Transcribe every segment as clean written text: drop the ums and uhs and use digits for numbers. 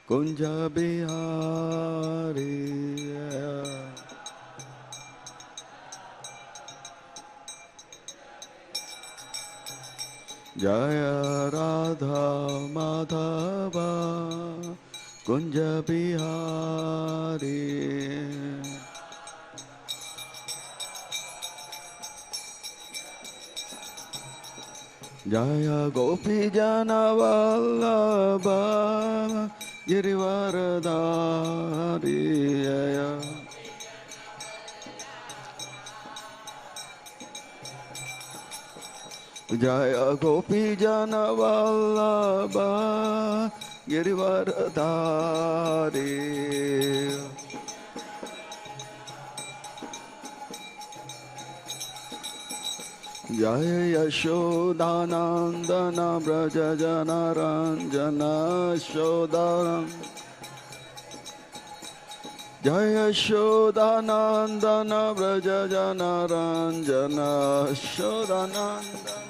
कुंज बिहारी जय राधा माधव कुंज बिहारी जय गोपी जन वल्लभ गिरिवरधारी जय गोपी जन वल्लभ गिरिवरधारी जय यशोदानंदन व्रज जनरंजन यशोदानंदन जय यशोदानंदन व्रज जनरंजन यशोदानंदन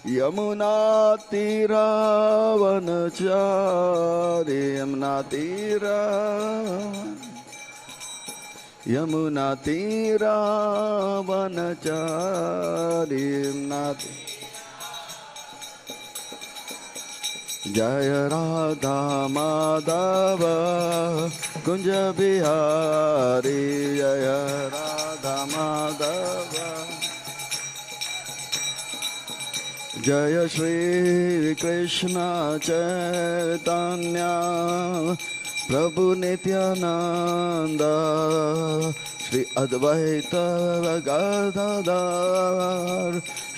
यमुना तीरावनचारी यमुना तीरा यमुना तीरावनचारी जय राधा माधव कुंज बिहारी जय राधा माधव जय श्री कृष्ण चैतन्य प्रभु नित्यानंद श्री अद्वैत गदाधर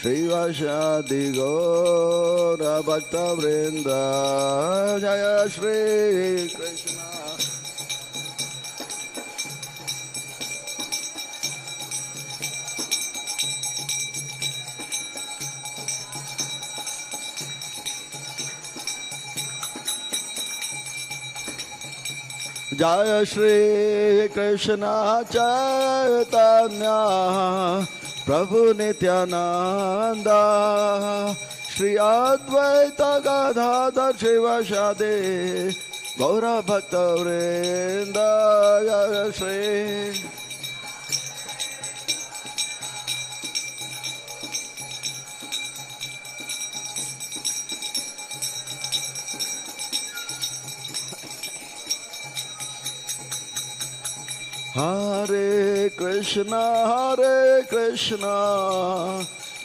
श्रीवासादि गौर भक्त वृंद जय श्री कृष्ण जय श्री कृष्ण चैतन्य प्रभु नित्यानंद श्री अद्वैत गदाधर शिवासादि गौर भक्त वृंद जय श्री हरे कृष्णा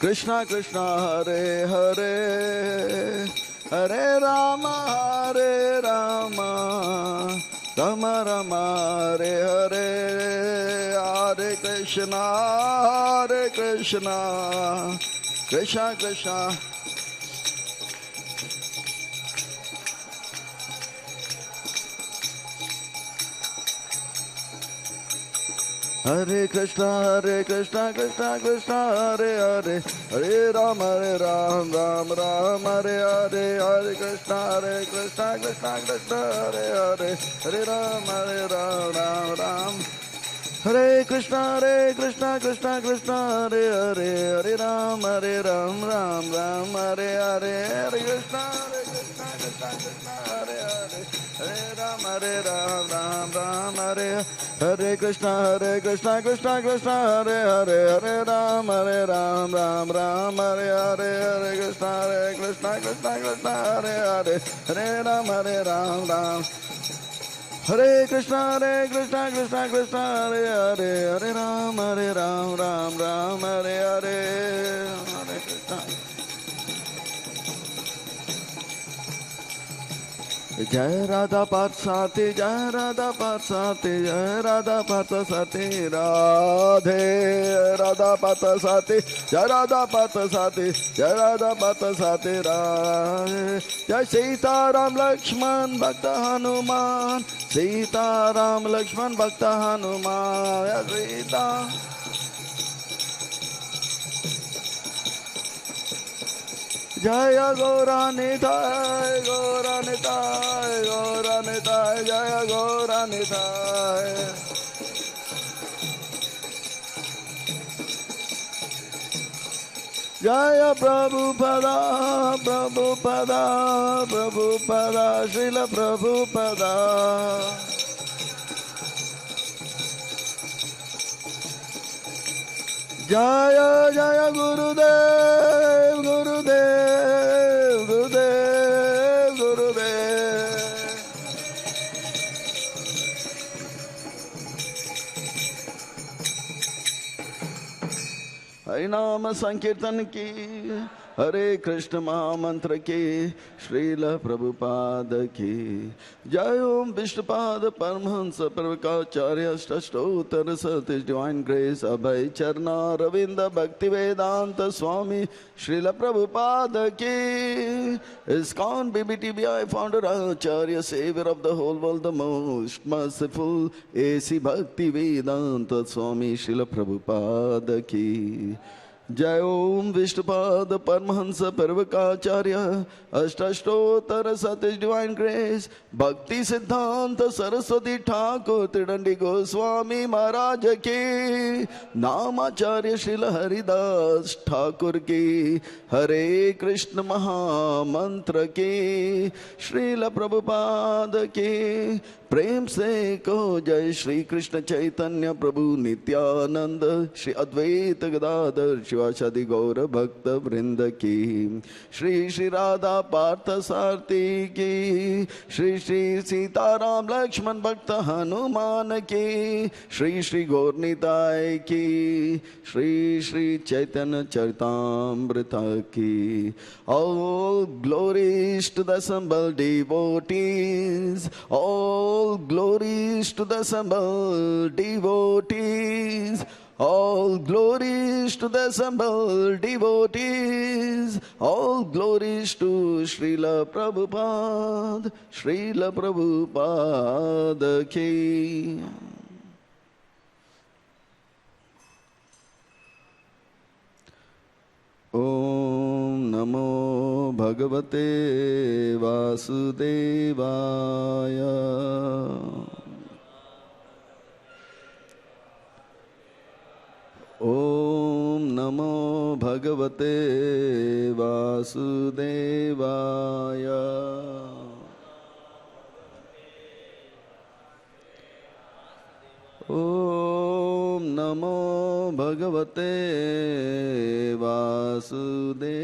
कृष्णा कृष्णा हरे हरे हरे राम राम राम हरे हरे हरे कृष्णा कृष्णा कृष्णा हरे कृष्णा कृष्णा कृष्णा हरे हरे हरे राम राम राम हरे हरे हरे कृष्णा कृष्णा कृष्णा हरे हरे हरे राम राम राम हरे कृष्णा कृष्णा कृष्णा हरे हरे हरे राम राम हरे हरे हरे कृष्णा कृष्णा हरे हरे हरे राम राम हरे हरे कृष्णा कृष्णा हरे हरे हरे राम राम हरे हरे हरे कृष्णा कृष्णा हरे हरे हरे राम राम हरे कृष्णा कृष्णा हरे हरे हरे राम राम हरे हरे हरे कृष्णा जय राधा पार्थसारथी जय राधा पार्थसारथी जय राधा पार्थसारथी राधे राधा पार्थसारथी जय राधा पार्थसारथी जय राधा पार्थसारथी राधे जय सीताराम लक्ष्मण भक्त हनुमान सीताराम लक्ष्मण भक्त हनुमान जय सीता जय गौरानिताय गौरानिताय गौरानिताय जय गौरानिताय जय प्रभुपदा प्रभुपदा प्रभुपदा श्रील प्रभुपदा जय जय गुरुदेव गुरुदेव गुरुदेव गुरुदेव हरि नाम संकीर्तन की हरे कृष्ण महामंत्र की श्रील प्रभुपाद की जय ओम विष्णुपाद परमहंस प्रवकाचार्य षष्ठोत्तर सतीश डिवाइन ग्रेस अभय चरना रविंद भक्ति वेदांत स्वामी श्रील प्रभुपाद की ISKCON BBTBI founder acharya saviour of the whole world the most merciful AC Bhakti Vedanta Swami Srila Prabhupada की जय ओम विष्णुपाद परमहंस पर्वकाचार्य अष्टोत्तर सतीश डिवाइन ग्रेस भक्ति सिद्धांत सरस्वती ठाकुर त्रिदंडी गोस्वामी महाराज की नामाचार्य श्रील हरिदास ठाकुर की हरे कृष्ण महामंत्र की श्रील प्रभुपाद की प्रेम से कहो जय श्री कृष्ण चैतन्य प्रभु नित्यानंद श्री अद्वैत गदाधर शिवासादि गौर भक्त वृंद की श्री श्री राधा पार्थ सारथी की श्री श्री सीताराम लक्ष्मण भक्त हनुमान की श्री श्री गौरनिताय की श्री श्री चैतन्य चरितामृत की all glories to the assembled devotees all glories to the assembled devotees all glories to the assembled devotees all glories to Srila Prabhupada ki Om Namo Bhagavate Vasudevaya Om Namo Bhagavate Vasudevaya Om Namo Bhagavate Vasudevaya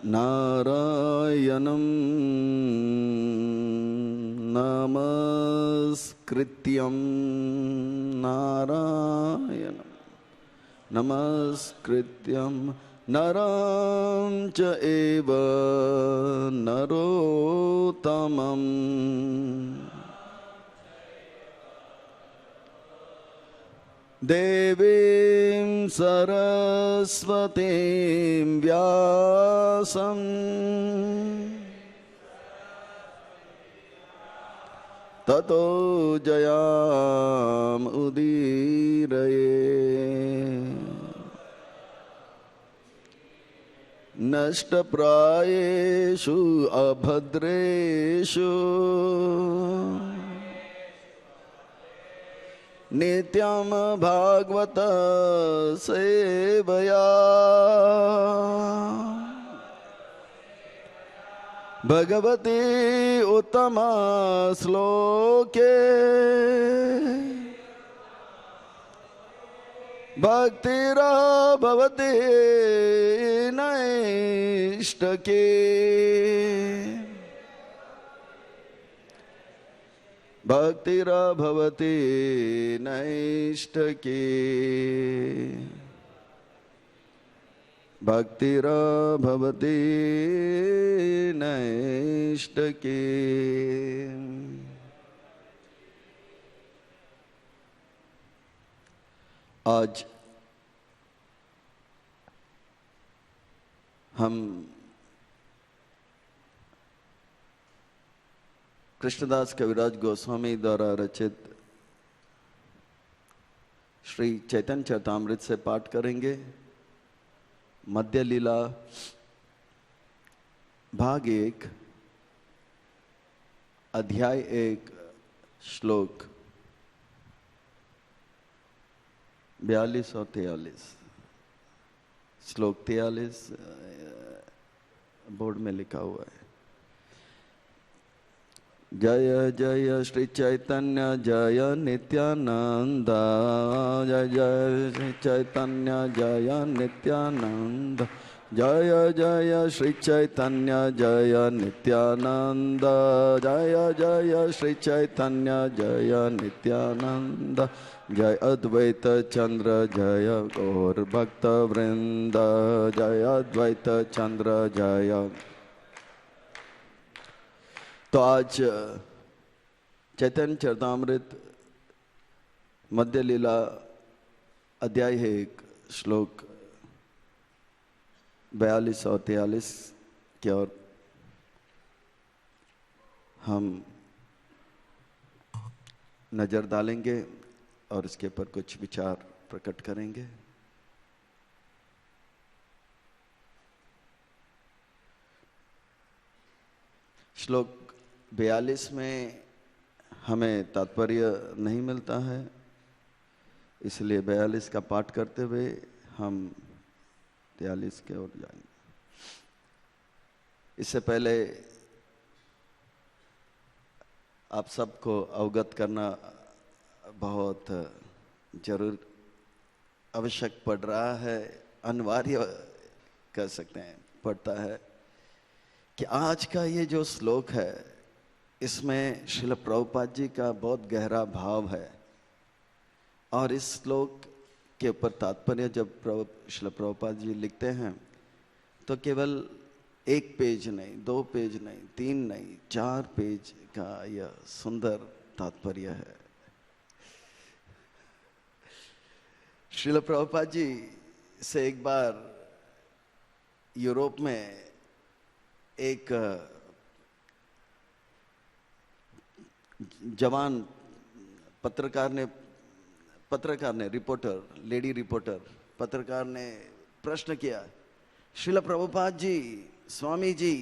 Narayanam Namaskrityam Narayanam Namaskrityam Naram cha eva narotamam Devim Saraswatim Vyasam Tato Jayam Udiraye Nashtaprayeshu abhadreshu Nityam bhagavata sevaya Bhagavati uttama sloke Bhaktira bhavati naishtake Bhaktira bhavati naishtake Bhaktira bhavati naishtake आज हम कृष्णदास कविराज गोस्वामी द्वारा रचित श्री चैतन्य चरितामृत से पाठ करेंगे। मध्य लीला भाग 1 अध्याय 1 श्लोक 42 और 43, श्लोक 43 बोर्ड में लिखा हुआ है। जय जय श्री चैतन्य जय नित्यानंद, जय जय श्री चैतन्य जय नित्यानंद, जय जय श्री चैतन्य जय नित्यानंद, जय जय श्री चैतन्य जय नित्यानंद, जय अद्वैत चंद्र जय गौर भक्त वृंद, जय अद्वैत चंद्र जय। तो आज चैतन्य चरितामृत मध्य लीला अध्याय है, एक श्लोक 42 और 43 की ओर हम नजर डालेंगे और इसके ऊपर कुछ विचार प्रकट करेंगे। श्लोक 42 में हमें तात्पर्य नहीं मिलता है, इसलिए 42 का पाठ करते हुए हम 43 की ओर जाएंगे। इससे पहले आप सबको अवगत करना बहुत जरूर आवश्यक पड़ रहा है, अनिवार्य कह सकते हैं पड़ता है, कि आज का ये जो श्लोक है इसमें श्रील प्रभुपाद जी का बहुत गहरा भाव है। और इस श्लोक के ऊपर तात्पर्य जब श्रील प्रभुपाद जी लिखते हैं तो केवल 1 पेज नहीं, 2 पेज नहीं, 3 नहीं, 4 पेज का यह सुंदर तात्पर्य है। श्रील प्रभुपाद जी से एक बार यूरोप में एक जवान पत्रकार ने रिपोर्टर, लेडी रिपोर्टर पत्रकार ने प्रश्न किया, श्रील प्रभुपाद जी, स्वामी जी,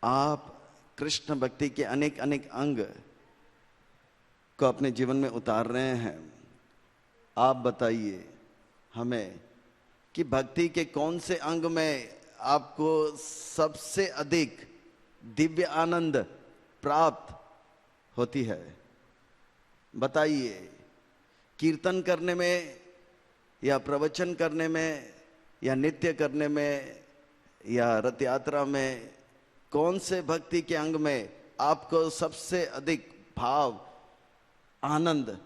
आप कृष्ण भक्ति के अनेक अनेक अंग को अपने जीवन में उतार रहे हैं, आप बताइए हमें कि भक्ति के कौन से अंग में आपको सबसे अधिक दिव्य आनंद प्राप्त होती है। बताइए, कीर्तन करने में या प्रवचन करने में या नृत्य करने में या रथ यात्रा में, कौन से भक्ति के अंग में आपको सबसे अधिक भाव आनंद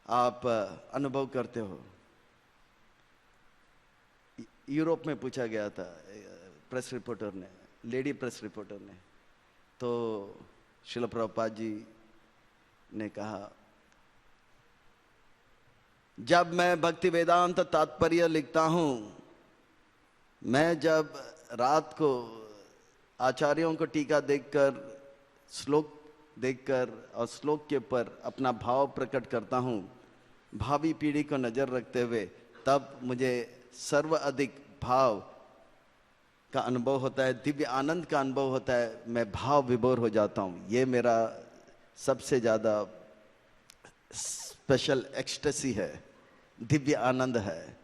आप अनुभव करते हो। यूरोप में पूछा गया था प्रेस रिपोर्टर ने, लेडी प्रेस रिपोर्टर ने। तो श्रील प्रभुपाद जी ने कहा, जब मैं भक्ति वेदांत तात्पर्य लिखता हूं, मैं जब रात को आचार्यों को टीका देखकर, श्लोक देखकर और श्लोक के ऊपर अपना भाव प्रकट करता हूं, भावी पीढ़ी को नजर रखते हुए, तब मुझे सर्व अधिक भाव का अनुभव होता है, दिव्य आनंद का अनुभव होता है, मैं भाव विभोर हो जाता हूँ। ये मेरा सबसे ज़्यादा स्पेशल एक्सटेसी है, दिव्य आनंद है।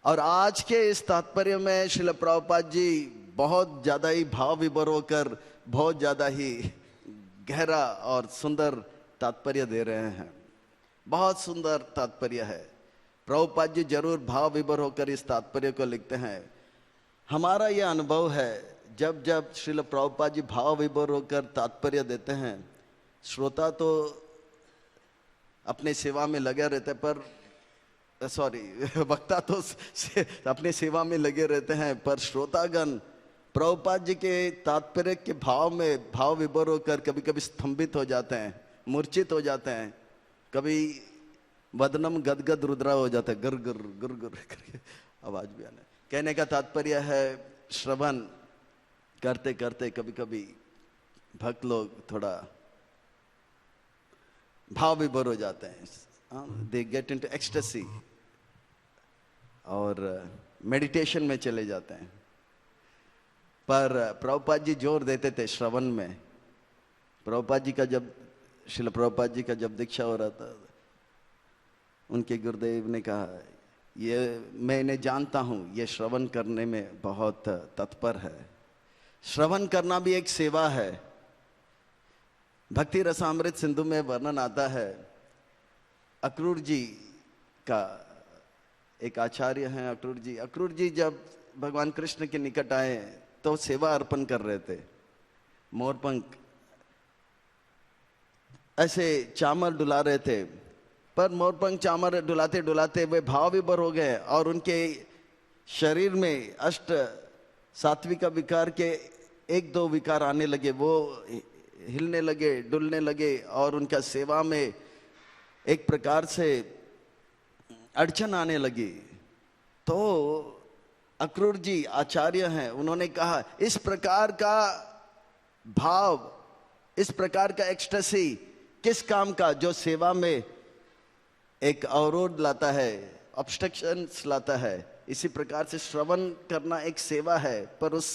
और आज के इस तात्पर्य में श्रील प्रभुपाद जी बहुत ज़्यादा ही भाव विभोर होकर बहुत ज़्यादा ही गहरा और सुंदर तात्पर्य दे रहे हैं। बहुत सुंदर तात्पर्य है। प्रभुपाद जी जरूर भाव विभोर होकर इस तात्पर्य को लिखते हैं। हमारा यह अनुभव है, जब जब श्रील प्रभुपाद जी भाव विभोर होकर तात्पर्य देते हैं, श्रोता तो अपने सेवा में लगे रहते, पर वक्ता तो अपने सेवा में लगे रहते हैं, पर श्रोतागण प्रभुपाद जी के तात्पर्य के भाव में भाव विभोर होकर कभी कभी स्तंभित हो जाते हैं, मूर्छित हो जाते हैं, कभी वदनम गदगद रुद्रा हो जाता है, गर गर गर गर करके आवाज भी आने। कहने का तात्पर्य है, श्रवण करते करते कभी कभी भक्त लोग थोड़ा भाव विभोर हो जाते हैं, दे गेट इनटू एक्सटेसी और मेडिटेशन में चले जाते हैं। पर प्रभुपाद जी जोर देते थे श्रवण में। प्रभुपाद जी का जब श्रील प्रभुपाद जी का जब दीक्षा हो रहा था, उनके गुरुदेव ने कहा, ये मैं इन्हें जानता हूँ, ये श्रवण करने में बहुत तत्पर है। श्रवण करना भी एक सेवा है। भक्ति रसामृत सिंधु में वर्णन आता है, अक्रूर जी का एक आचार्य हैं अक्रूर जी जब भगवान कृष्ण के निकट आए तो सेवा अर्पण कर रहे थे। मोरपंख ऐसे चामर डुला रहे थे, पर मोरपंख चामर डुलाते डुलाते वे भाव विभोर हो गए और उनके शरीर में अष्ट सात्विक विकार के एक दो विकार आने लगे। वो हिलने लगे, डुलने लगे और उनका सेवा में एक प्रकार से अड़चन आने लगी। तो अक्रूर जी आचार्य हैं, उन्होंने कहा इस प्रकार का भाव, इस प्रकार का एक्सटेसी किस काम का, जो सेवा में एक अवरोध लाता है, ऑब्स्ट्रक्शंस लाता है। इसी प्रकार से श्रवण करना एक सेवा है, पर उस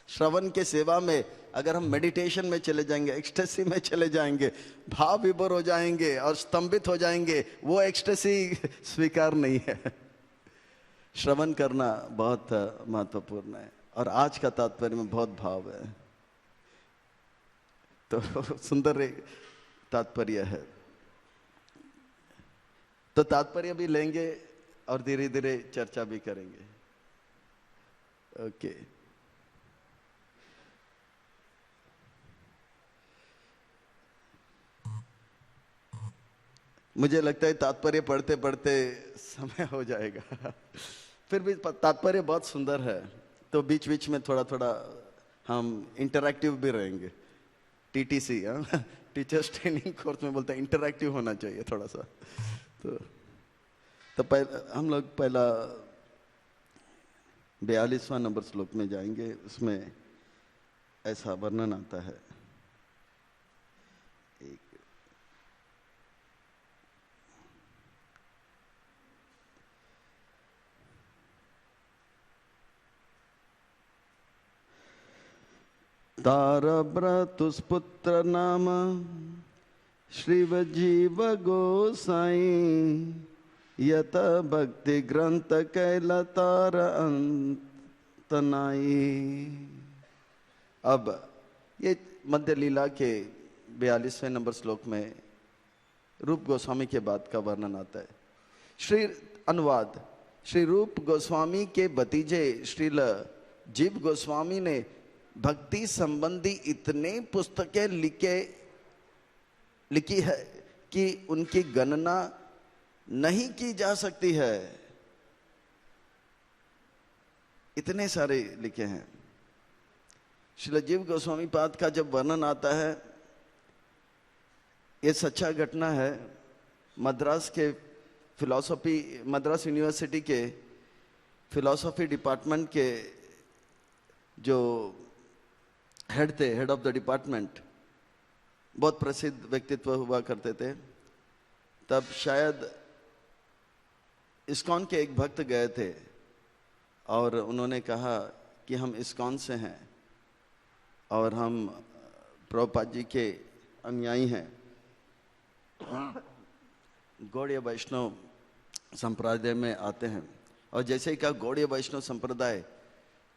श्रवण के सेवा में अगर हम मेडिटेशन में चले जाएंगे, एक्सटेसी में चले जाएंगे, भाव विभोर हो जाएंगे और स्तंभित हो जाएंगे, वो एक्सटेसी स्वीकार नहीं है। श्रवण करना बहुत महत्वपूर्ण है और आज का तात्पर्य में बहुत भाव है। तो सुंदर तात्पर्य है। तो तात्पर्य भी लेंगे और धीरे धीरे चर्चा भी करेंगे। ओके। मुझे लगता है तात्पर्य पढ़ते पढ़ते समय हो जाएगा। फिर भी तात्पर्य बहुत सुंदर है, तो बीच बीच में थोड़ा थोड़ा हम इंटरैक्टिव भी रहेंगे। टीटीसी, टीचर्स ट्रेनिंग कोर्स में बोलते हैं इंटरैक्टिव होना चाहिए थोड़ा सा। तो हम लोग पहला 42वां नंबर श्लोक में जाएंगे। उसमें ऐसा वर्णन आता है, तारव्रतुस्पुत्र नाम श्रीवजीव गोसाई, यत भक्ति ग्रंथ कैलतार अंतनाई। अब ये मध्य लीला के 42वें नंबर श्लोक में रूप गोस्वामी के बाद का वर्णन आता है। श्री अनुवाद, श्री रूप गोस्वामी के भतीजे श्रील जीव गोस्वामी ने भक्ति संबंधी इतने पुस्तकें लिखी है कि उनकी गणना नहीं की जा सकती है। इतने सारे लिखे हैं। श्रील जीव गोस्वामी पाद का जब वर्णन आता है, ये सच्चा घटना है। मद्रास यूनिवर्सिटी के फिलॉसफी डिपार्टमेंट के जो हेड थे, हेड ऑफ द डिपार्टमेंट, बहुत प्रसिद्ध व्यक्तित्व हुआ करते थे। तब शायद इस्कॉन के एक भक्त गए थे और उन्होंने कहा कि हम इस्कॉन से हैं और हम प्रभुपाद जी के अनुयायी हैं। गौड़ीय वैष्णव संप्रदाय में आते हैं। और जैसे ही कहा गौड़ीय वैष्णव संप्रदाय,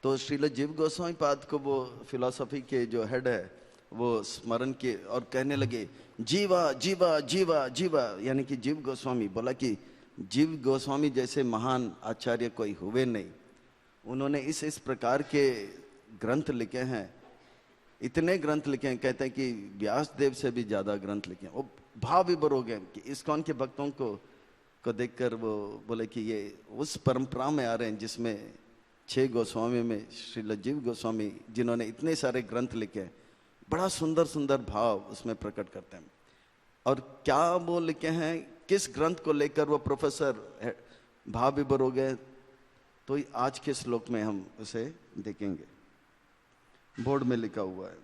तो श्रील जीव गोस्वामी पाद को वो फिलॉसफी के जो हेड है वो स्मरण किए और कहने लगे जीवा जीवा जीवा जीवा, यानी कि जीव गोस्वामी। बोला कि जीव गोस्वामी जैसे महान आचार्य कोई हुए नहीं। उन्होंने इस प्रकार के ग्रंथ लिखे हैं, इतने ग्रंथ लिखे हैं, कहते हैं कि व्यास देव से भी ज्यादा ग्रंथ लिखे हैं। वो भाव विभोर हो गए कि इस्कॉन के भक्तों को देखकर वो बोले कि ये उस परंपरा में आ रहे हैं जिसमें 6 गोस्वामी में श्रील जीव गोस्वामी, जिन्होंने इतने सारे ग्रंथ लिखे हैं, बड़ा सुंदर सुंदर भाव उसमें प्रकट करते हैं। और क्या वो लिखे हैं, किस ग्रंथ को लेकर वो प्रोफेसर भाव विभोर हो गए, तो आज के श्लोक में हम उसे देखेंगे। बोर्ड में लिखा हुआ है,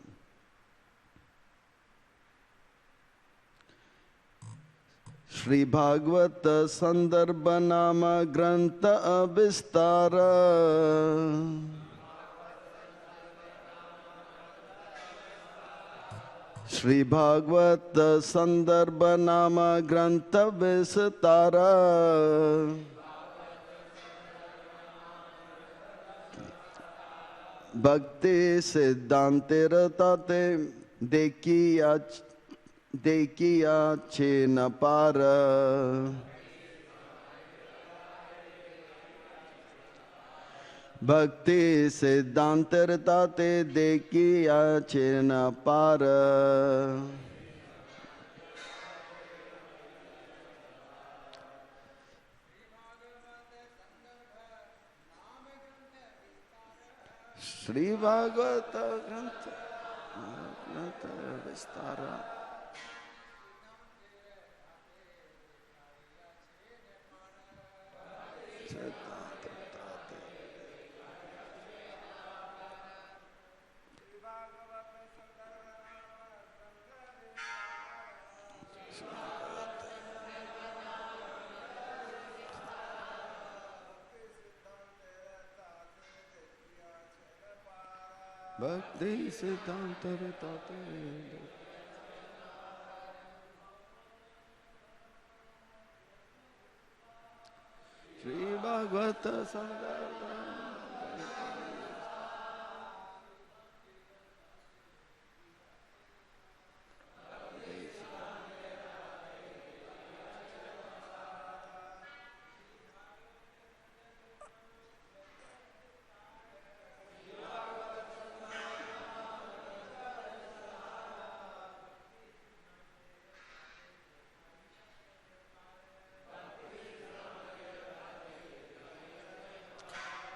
श्री भागवत संदर्भ नाम ग्रंथ अविस्तार, श्री भागवत संदर्भ नाम ग्रंथ विस्तार, भक्ति सिद्धांते रताते देखिया छे न पार। भक्ति सिद्धांत रताते देखिया छे न पार। श्री भागवत ग्रंथ विस्तार, भक्ति सिद्धांत रताते। श्री भागवत संदर्भ,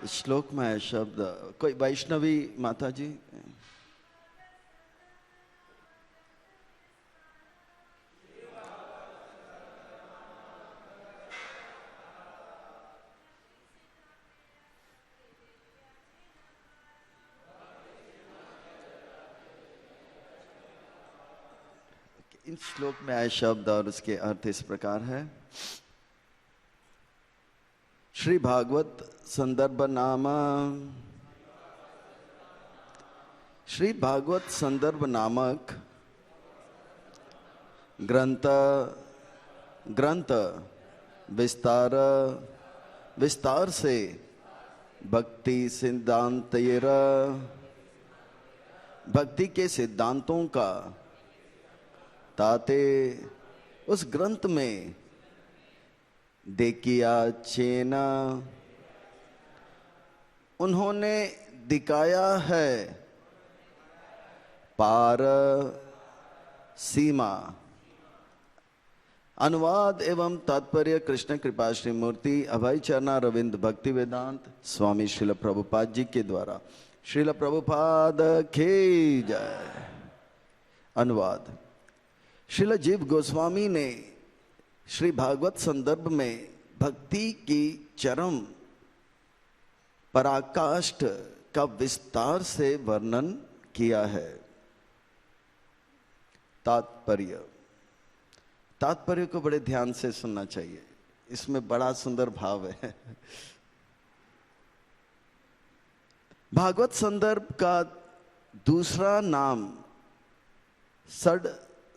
श्लोक में है शब्द, कोई वैष्णवी माता जी? इन श्लोक में आए शब्द और उसके अर्थ इस प्रकार है। श्री भागवत संदर्भ नाम, श्री भागवत संदर्भ नामक ग्रंथ विस्तार से भक्ति के सिद्धांतों का ताते उस ग्रंथ में देखिया चेना उन्होंने दिखाया है पार सीमा। अनुवाद एवं तात्पर्य कृष्ण कृपा श्री मूर्ति अभय चरणा रविंद्र भक्ति वेदांत स्वामी श्रील प्रभुपाद जी के द्वारा। श्रील प्रभुपाद की जय। अनुवाद, श्रील जीव गोस्वामी ने श्री भागवत संदर्भ में भक्ति की चरम पराकाष्ठ का विस्तार से वर्णन किया है। तात्पर्य को बड़े ध्यान से सुनना चाहिए, इसमें बड़ा सुंदर भाव है। भागवत संदर्भ का दूसरा नाम षड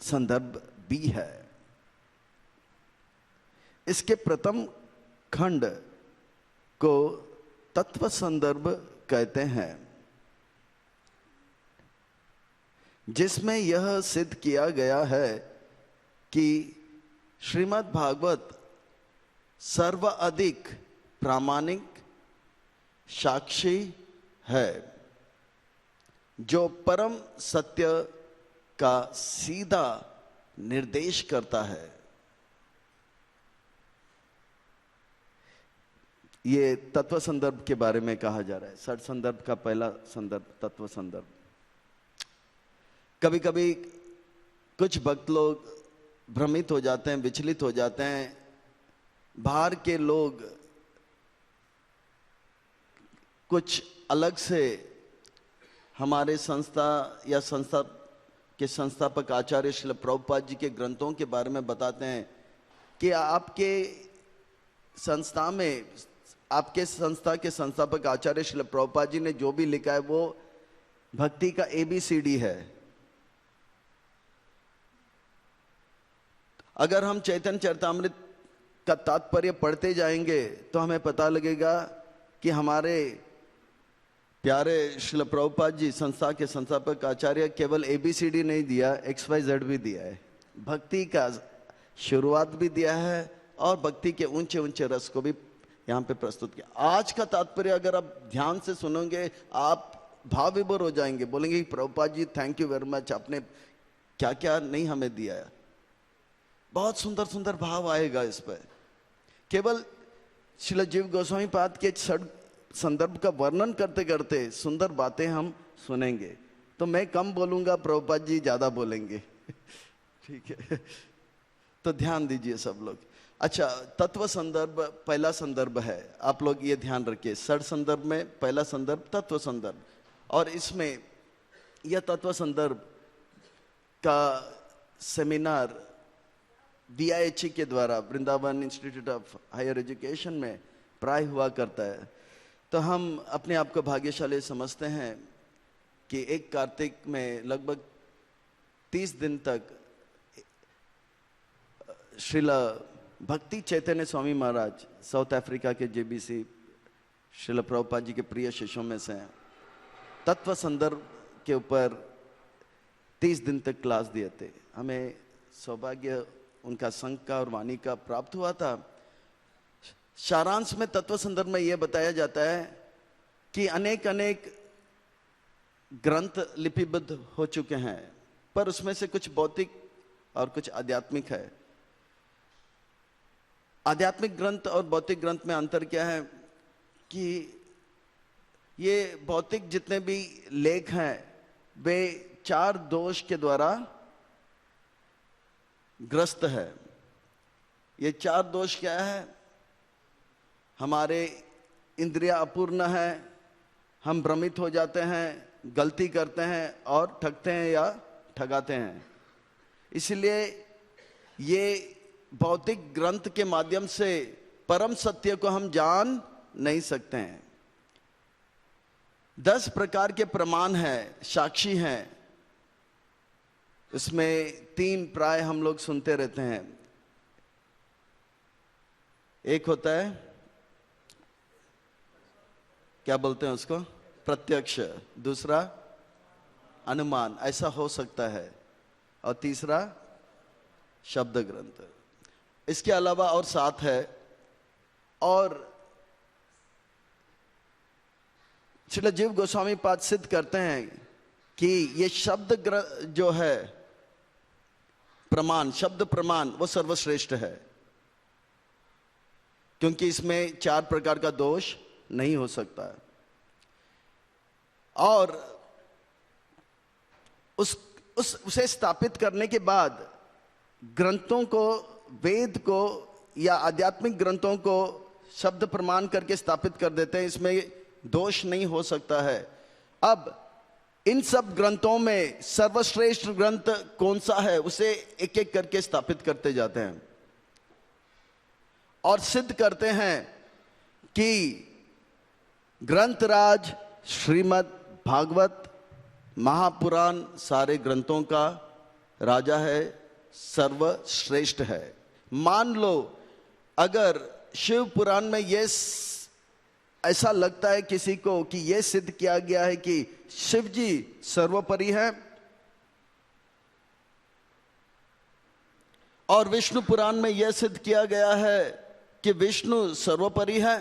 संदर्भ भी है। इसके प्रथम खंड को तत्व संदर्भ कहते हैं, जिसमें यह सिद्ध किया गया है कि श्रीमद् भागवत सर्वाधिक प्रामाणिक साक्षी है, जो परम सत्य का सीधा निर्देश करता है। ये तत्व संदर्भ के बारे में कहा जा रहा है। षड संदर्भ का पहला संदर्भ तत्व संदर्भ। कभी कभी कुछ भक्त लोग भ्रमित हो जाते हैं, विचलित हो जाते हैं। बाहर के लोग कुछ अलग से हमारे संस्था या संस्था के संस्थापक आचार्य श्रील प्रभुपाद जी के ग्रंथों के बारे में बताते हैं कि आपके संस्था में, आपके संस्था के संस्थापक आचार्य श्रील प्रभुपाद जी ने जो भी लिखा है वो भक्ति का ABCD है। अगर हम चैतन्य चरितामृत का तात्पर्य पढ़ते जाएंगे तो हमें पता लगेगा कि हमारे प्यारे श्रील प्रभुपाद जी संस्था के संस्थापक आचार्य केवल ABCD नहीं दिया, XYZ भी दिया है। भक्ति का शुरुआत भी दिया है और भक्ति के ऊंचे ऊंचे रस को भी यहाँ पे प्रस्तुत किया। आज का तात्पर्य अगर आप ध्यान से सुनोगे आप भाव विभोर हो जाएंगे, बोलेंगे Prabhupada ji thank you very much, आपने क्या क्या नहीं हमें दिया है। बहुत सुंदर सुंदर भाव आएगा इस पर। केवल श्रील जीव गोस्वामी पाद के संदर्भ का वर्णन करते करते सुंदर बातें हम सुनेंगे। तो मैं कम बोलूंगा, प्रभुपाद जी ज्यादा बोलेंगे। ठीक है, तो ध्यान दीजिए सब लोग। अच्छा, तत्व संदर्भ पहला संदर्भ है, आप लोग ये ध्यान रखिए। षड संदर्भ में पहला संदर्भ तत्व संदर्भ, और इसमें यह तत्व संदर्भ का सेमिनार BIHE के द्वारा Vrindavan institute of higher education में प्राय हुआ करता है। तो हम अपने आप को भाग्यशाली समझते हैं कि एक कार्तिक में लगभग 30 दिन तक श्रील भक्ति चैतन्य स्वामी महाराज साउथ अफ्रीका के JBC श्रील प्रभुपाद जी के प्रिय शिष्यों में से हैं, तत्व संदर्भ के ऊपर 30 दिन तक क्लास दिए थे। हमें सौभाग्य उनका संघ का और वाणी का प्राप्त हुआ था। सारांश में तत्व संदर्भ में यह बताया जाता है कि अनेक अनेक ग्रंथ लिपिबद्ध हो चुके हैं, पर उसमें से कुछ भौतिक और कुछ आध्यात्मिक है। आध्यात्मिक ग्रंथ और भौतिक ग्रंथ में अंतर क्या है कि ये भौतिक जितने भी लेख हैं वे 4 दोष के द्वारा ग्रस्त है। ये 4 दोष क्या है? हमारे इंद्रिया अपूर्ण है, हम भ्रमित हो जाते हैं, गलती करते हैं और ठगते हैं या ठगाते हैं। इसलिए ये भौतिक ग्रंथ के माध्यम से परम सत्य को हम जान नहीं सकते हैं। 10 प्रकार के प्रमाण हैं, साक्षी हैं। इसमें 3 प्राय हम लोग सुनते रहते हैं। एक होता है, क्या बोलते हैं उसको, प्रत्यक्ष। दूसरा अनुमान, ऐसा हो सकता है। और तीसरा शब्द ग्रंथ। इसके अलावा और 7 है। और श्रील जीव गोस्वामी पाद सिद्ध करते हैं कि ये शब्द जो है प्रमाण, शब्द प्रमाण, वो सर्वश्रेष्ठ है, क्योंकि इसमें 4 प्रकार का दोष नहीं हो सकता है। और उसे स्थापित करने के बाद ग्रंथों को, वेद को या आध्यात्मिक ग्रंथों को शब्द प्रमाण करके स्थापित कर देते हैं, इसमें दोष नहीं हो सकता है। अब इन सब ग्रंथों में सर्वश्रेष्ठ ग्रंथ कौन सा है उसे एक एक करके स्थापित करते जाते हैं और सिद्ध करते हैं कि ग्रंथराज श्रीमद् भागवत महापुराण सारे ग्रंथों का राजा है, सर्वश्रेष्ठ है। मान लो अगर शिव पुराण में यह ऐसा लगता है किसी को कि यह सिद्ध किया गया है कि शिव जी सर्वोपरि है, और विष्णु पुराण में यह सिद्ध किया गया है कि विष्णु सर्वोपरि है,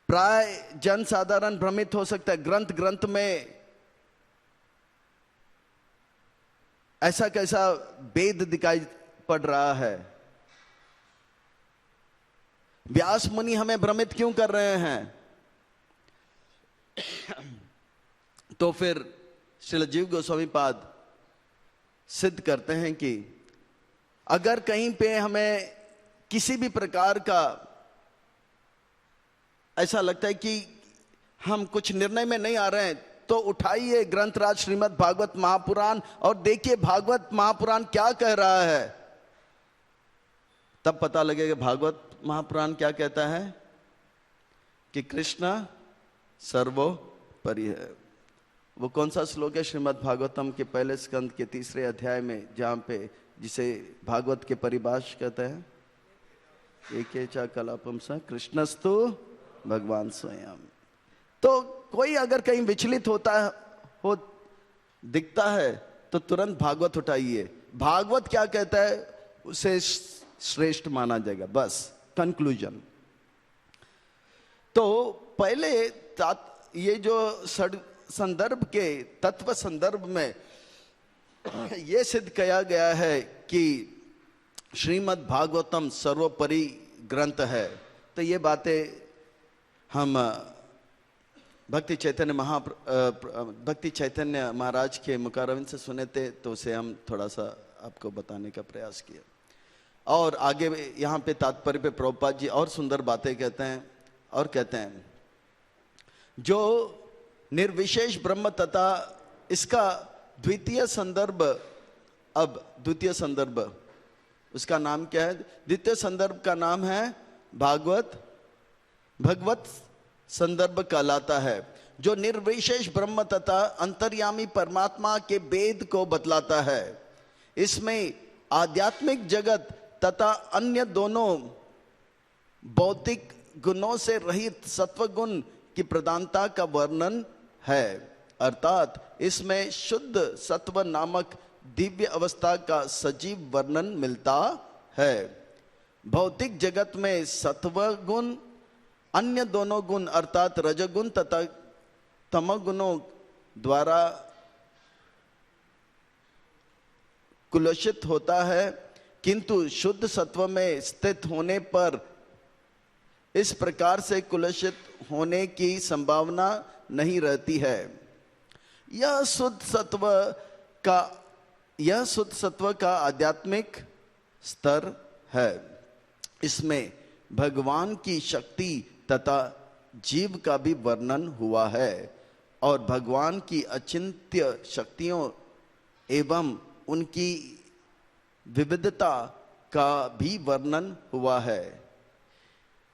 प्राय जन साधारण भ्रमित हो सकता है। ग्रंथ ग्रंथ में ऐसा कैसा भेद दिखाई पड़ रहा है। व्यास मुनि हमें भ्रमित क्यों कर रहे हैं? तो फिर श्रील जीव गोस्वामी पाद सिद्ध करते हैं कि अगर कहीं पे हमें किसी भी प्रकार का ऐसा लगता है कि हम कुछ निर्णय में नहीं आ रहे हैं, तो उठाइए ग्रंथराज श्रीमद् भागवत महापुराण और देखिए भागवत महापुराण क्या कह रहा है। तब पता लगेगा भागवत महापुराण क्या कहता है कि कृष्ण सर्वोपरि है। वो कौन सा श्लोक है श्रीमद् भागवतम के पहले स्कंद के 3 अध्याय में, जहां पे जिसे भागवत के परिभाष कहते हैं, एकेचा कलापम स कृष्णस्तु भगवान स्वयं। तो कोई अगर कहीं विचलित होता हो दिखता है तो तुरंत भागवत उठाइए। भागवत क्या कहता है उसे श्रेष्ठ माना जाएगा, बस कंक्लूजन। तो पहले ये जो संदर्भ के तत्व संदर्भ में यह सिद्ध किया गया है कि श्रीमद् भागवतम सर्वोपरि ग्रंथ है। तो ये बातें हम भक्ति चैतन्य महाराज के मुखारविंद से सुने थे, तो उसे हम थोड़ा सा आपको बताने का प्रयास किया। और आगे यहाँ पे तात्पर्य पे प्रभुपाद जी और सुंदर बातें कहते हैं, और कहते हैं जो निर्विशेष ब्रह्म तथा इसका द्वितीय संदर्भ, अब द्वितीय संदर्भ उसका नाम क्या है? द्वितीय संदर्भ का नाम है भगवत संदर्भ कहलाता है, जो निर्विशेष ब्रह्म तथा अंतर्यामी परमात्मा के वेद को बतलाता है। इसमें आध्यात्मिक जगत तथा अन्य दोनों भौतिक गुणों से रहित सत्व गुण की प्रधानता का वर्णन है, अर्थात इसमें शुद्ध सत्व नामक दिव्य अवस्था का सजीव वर्णन मिलता है। भौतिक जगत में सत्व गुण अन्य दोनों गुण अर्थात रजगुण तथा तमगुणों द्वारा कुलुषित होता है, किंतु शुद्ध सत्व में स्थित होने पर इस प्रकार से कुलुषित होने की संभावना नहीं रहती है। यह शुद्ध सत्व का आध्यात्मिक स्तर है। इसमें भगवान की शक्ति तथा जीव का भी वर्णन हुआ है और भगवान की अचिंत्य शक्तियों एवं उनकी विविधता का भी वर्णन हुआ है।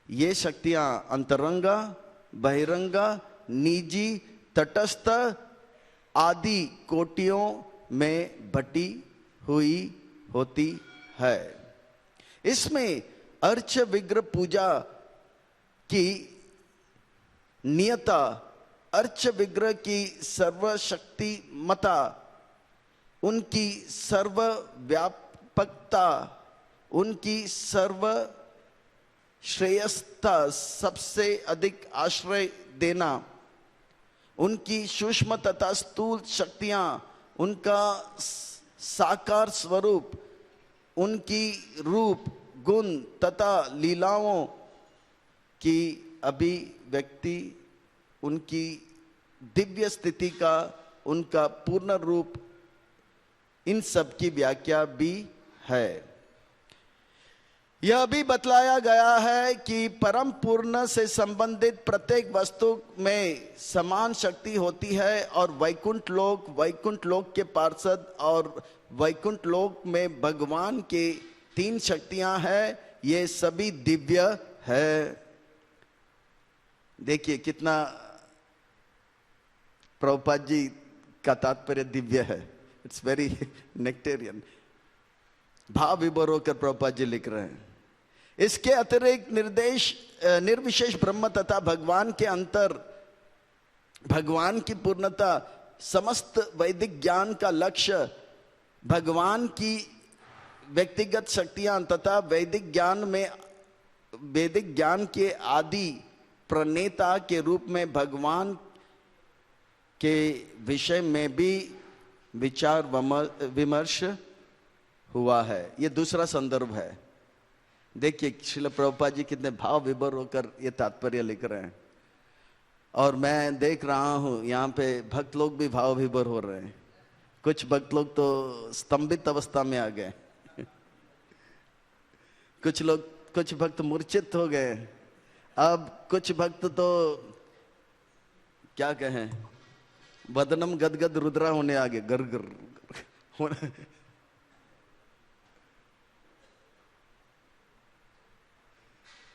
ये शक्तियां अंतरंगा, बहिरंगा, निजी, तटस्थ आदि कोटियों में बटी हुई होती है। इसमें अर्च विग्रह पूजा की नियता, अर्च विग्रह की सर्वशक्ति मता, उनकी सर्वव्यापकता, उनकी सर्व श्रेयस्ता, सबसे अधिक आश्रय देना, उनकी सूक्ष्म तथा स्थूल शक्तियां, उनका साकार स्वरूप, उनकी रूप, गुण तथा लीलाओं की अभिव्यक्ति, उनकी दिव्य स्थिति का उनका पूर्ण रूप, इन सब की व्याख्या भी है। यह भी बतलाया गया है कि परम पूर्ण से संबंधित प्रत्येक वस्तु में समान शक्ति होती है और वैकुंठ लोक के पार्षद और वैकुंठ लोक में भगवान के 3 शक्तियां हैं, ये सभी दिव्य है। देखिए कितना प्रभुपाद जी का तात्पर्य दिव्य है। इट्स वेरी नेक्टेरियन, भाव विभोर होकर प्रभुपाद जी लिख रहे हैं। इसके अतिरिक्त निर्विशेष ब्रह्म तथा भगवान के अंतर, भगवान की पूर्णता, समस्त वैदिक ज्ञान का लक्ष्य, भगवान की व्यक्तिगत शक्तियां तथा वैदिक ज्ञान के आदि प्रणेता के रूप में भगवान के विषय में भी विचार विमर्श हुआ है। ये दूसरा संदर्भ है। देखिए श्रील प्रभुपाद जी कितने भाव विभोर होकर ये तात्पर्य लिख रहे हैं, और मैं देख रहा हूं यहाँ पे भक्त लोग भी भाव विभोर हो रहे हैं। कुछ भक्त लोग तो स्तंभित अवस्था में आ गए कुछ भक्त मूर्छित हो गए। अब कुछ भक्त तो क्या कहें, वदनम गदगद रुद्रा होने आ गए, गर गर होने।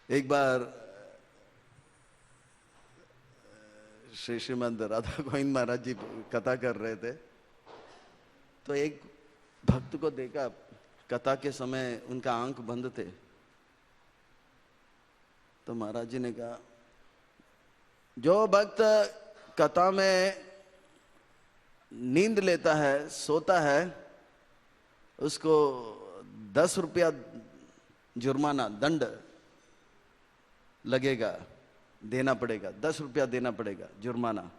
एक बार श्रीमद राधा गोविंद महाराज जी कथा कर रहे थे, तो एक भक्त को देखा कथा के समय उनका आंख बंद थे, तो महाराज जी ने कहा जो भक्त कथा में नींद लेता है, सोता है, उसको 10 रुपया जुर्माना दंड लगेगा, देना पड़ेगा, 10 रुपया देना पड़ेगा जुर्माना।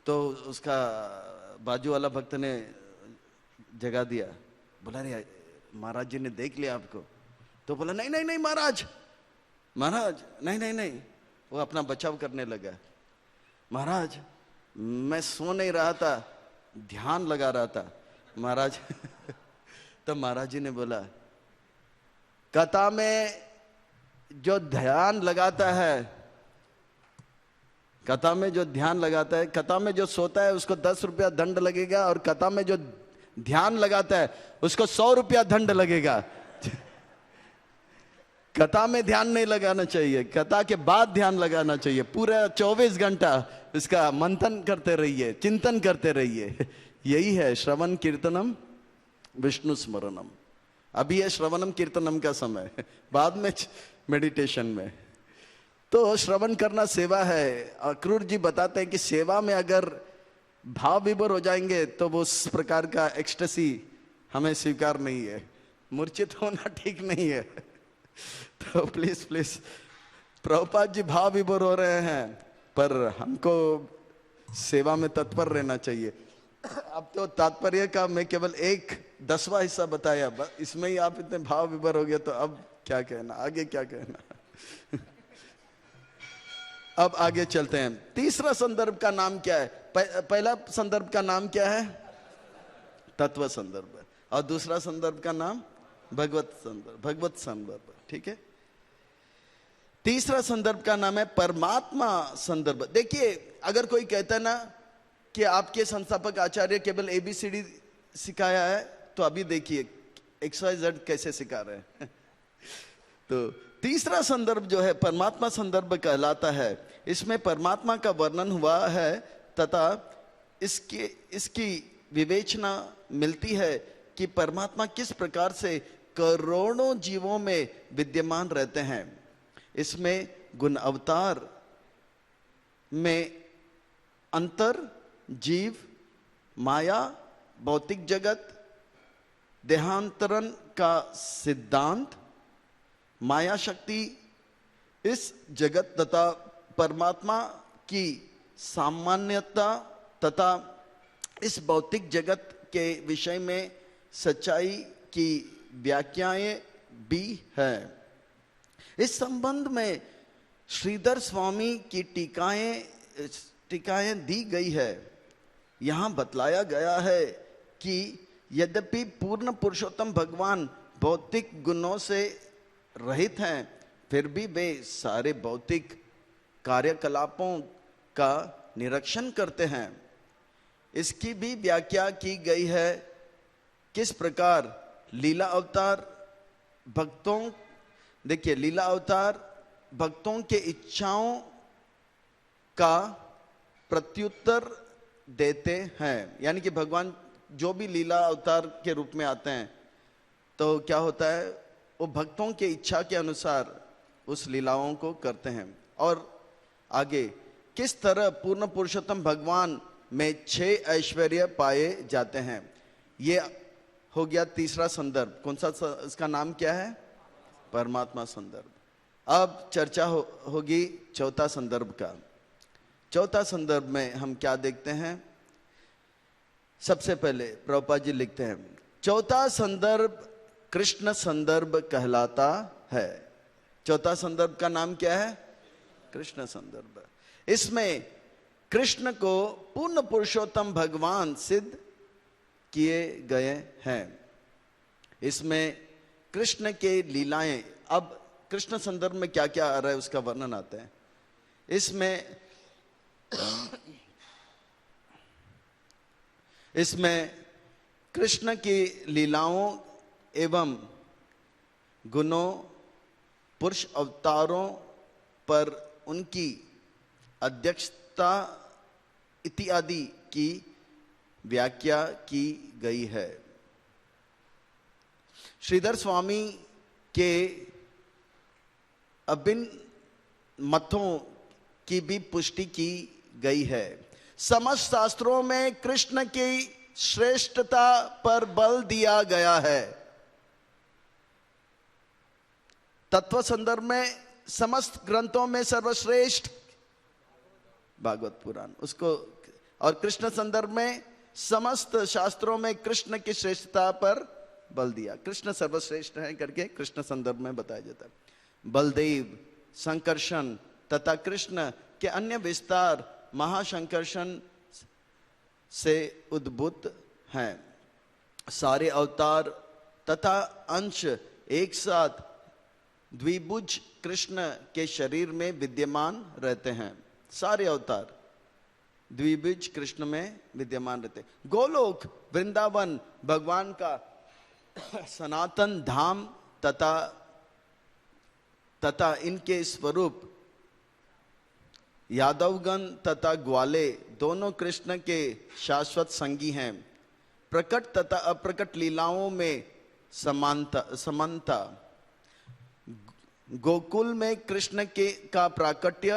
तो उसका बाजू वाला भक्त ने जगा दिया, बोला रे महाराज जी ने देख लिया आपको। तो बोला नहीं नहीं नहीं महाराज, महाराज नहीं नहीं नहीं। वो अपना बचाव करने लगा, महाराज मैं सो नहीं रहा था, ध्यान लगा रहा था महाराज। तो महाराज जी ने बोला कथा में जो ध्यान लगाता है, कथा में जो ध्यान लगाता है, कथा में जो सोता है उसको 10 रुपया दंड लगेगा, और कथा में जो ध्यान लगाता है उसको 100 रुपया दंड लगेगा। कथा में ध्यान नहीं लगाना चाहिए, कथा के बाद ध्यान लगाना चाहिए। पूरा 24 घंटा इसका मंथन करते रहिए, चिंतन करते रहिए। यही है श्रवण कीर्तनम विष्णु स्मरणम। अभी है श्रवणम कीर्तनम का समय, बाद में मेडिटेशन में। तो श्रवण करना सेवा है। अक्रूर जी बताते हैं कि सेवा में अगर भाव विभोर हो जाएंगे तो वो उस प्रकार का एक्सटेसी हमें स्वीकार नहीं है। मूर्छित होना ठीक नहीं है। तो प्लीज प्लीज, प्रभुपाद जी भाव विभोर हो रहे हैं, पर हमको सेवा में तत्पर रहना चाहिए। अब तो तात्पर्य का मैं केवल 1/10वां हिस्सा बताया, इसमें ही आप इतने भाव विभोर हो गए, तो अब क्या कहना, आगे क्या कहना। अब आगे चलते हैं। तीसरा संदर्भ का नाम क्या है? पहला संदर्भ का नाम क्या है? तत्व संदर्भ। और दूसरा संदर्भ का नाम भगवत संदर्भ, भगवत संदर्भ। ठीक है। तीसरा संदर्भ का नाम है परमात्मा संदर्भ। देखिए, अगर कोई कहता है ना कि आपके संस्थापक आचार्य केवल ABCD सिखाया है, तो अभी देखिए XYZ कैसे सिखा रहे हैं। तो तीसरा संदर्भ जो है परमात्मा संदर्भ कहलाता है। इसमें परमात्मा का वर्णन हुआ है तथा इसकी विवेचना मिलती है कि परमात्मा किस प्रकार से करोड़ों जीवों में विद्यमान रहते हैं। इसमें गुण अवतार में अंतर, जीव, माया, भौतिक जगत, देहांतरण का सिद्धांत, माया शक्ति, इस जगत तथा परमात्मा की सामान्यता तथा इस भौतिक जगत के विषय में सच्चाई की व्याख्याएं भी है। इस संबंध में श्रीधर स्वामी की टीकाएं दी गई है। यहां बतलाया गया है कि यद्यपि पूर्ण पुरुषोत्तम भगवान भौतिक गुणों से रहित हैं, फिर भी वे सारे भौतिक कार्यकलापों का निरीक्षण करते हैं। इसकी भी व्याख्या की गई है किस प्रकार लीला अवतार भक्तों, देखिए लीला अवतार भक्तों के इच्छाओं का प्रत्युत्तर देते हैं। यानी कि भगवान जो भी लीला अवतार के रूप में आते हैं, तो क्या होता है, वो भक्तों के इच्छा के अनुसार उस लीलाओं को करते हैं। और आगे किस तरह पूर्ण पुरुषोत्तम भगवान में 6 ऐश्वर्य पाए जाते हैं। ये हो गया तीसरा संदर्भ। कौन सा? इसका नाम क्या है? परमात्मा संदर्भ। अब चर्चा होगी चौथा संदर्भ का। चौथा संदर्भ में हम क्या देखते हैं? सबसे पहले प्रभुपाद जी लिखते हैं, चौथा संदर्भ कृष्ण संदर्भ कहलाता है। चौथा संदर्भ का नाम क्या है? कृष्ण संदर्भ। इसमें कृष्ण को पूर्ण पुरुषोत्तम भगवान सिद्ध किए गए हैं। इसमें कृष्ण के लीलाएं, अब कृष्ण संदर्भ में क्या क्या आ रहा है उसका वर्णन आता है। इसमें कृष्ण की लीलाओं एवं गुणों, पुरुष अवतारों पर उनकी अध्यक्षता इत्यादि की व्याख्या की गई है। श्रीधर स्वामी के अभिन्न मतों की भी पुष्टि की गई है। समस्त शास्त्रों में कृष्ण की श्रेष्ठता पर बल दिया गया है। तत्व संदर्भ में समस्त ग्रंथों में सर्वश्रेष्ठ भागवत पुराण उसको, और कृष्ण संदर्भ में समस्त शास्त्रों में कृष्ण की श्रेष्ठता पर बल दिया। कृष्ण सर्वश्रेष्ठ है करके कृष्ण संदर्भ में बताया जाता है। बलदेव, संकर्षण तथा कृष्ण के अन्य विस्तार महासंकर्षण से उद्भूत हैं। सारे अवतार तथा अंश एक साथ द्विभुज कृष्ण के शरीर में विद्यमान रहते हैं। सारे अवतार द्विभुज कृष्ण में विद्यमान रहते। गोलोक वृंदावन भगवान का सनातन धाम तथा इनके स्वरूप यादवगण तथा ग्वाले दोनों कृष्ण के शाश्वत संगी हैं। प्रकट तथा अप्रकट लीलाओं में समानता। गोकुल में कृष्ण के का प्राकट्य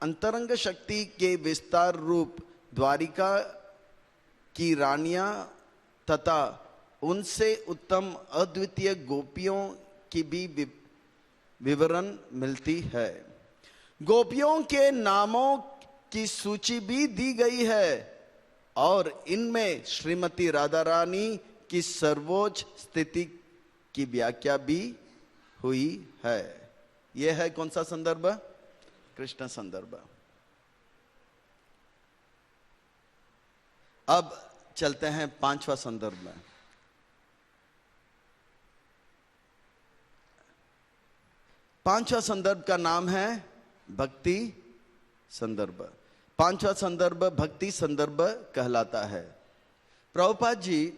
अंतरंग शक्ति के विस्तार रूप द्वारिका की रानियां तथा उनसे उत्तम अद्वितीय गोपियों की भी विवरण मिलती है। गोपियों के नामों की सूची भी दी गई है और इनमें श्रीमती राधा रानी की सर्वोच्च स्थिति की व्याख्या भी हुई है। यह है कौन सा संदर्भ? कृष्ण संदर्भ। अब चलते हैं पांचवा संदर्भ में। पांचवा संदर्भ का नाम है भक्ति संदर्भ। पांचवा संदर्भ भक्ति संदर्भ कहलाता है। प्रभुपाद जी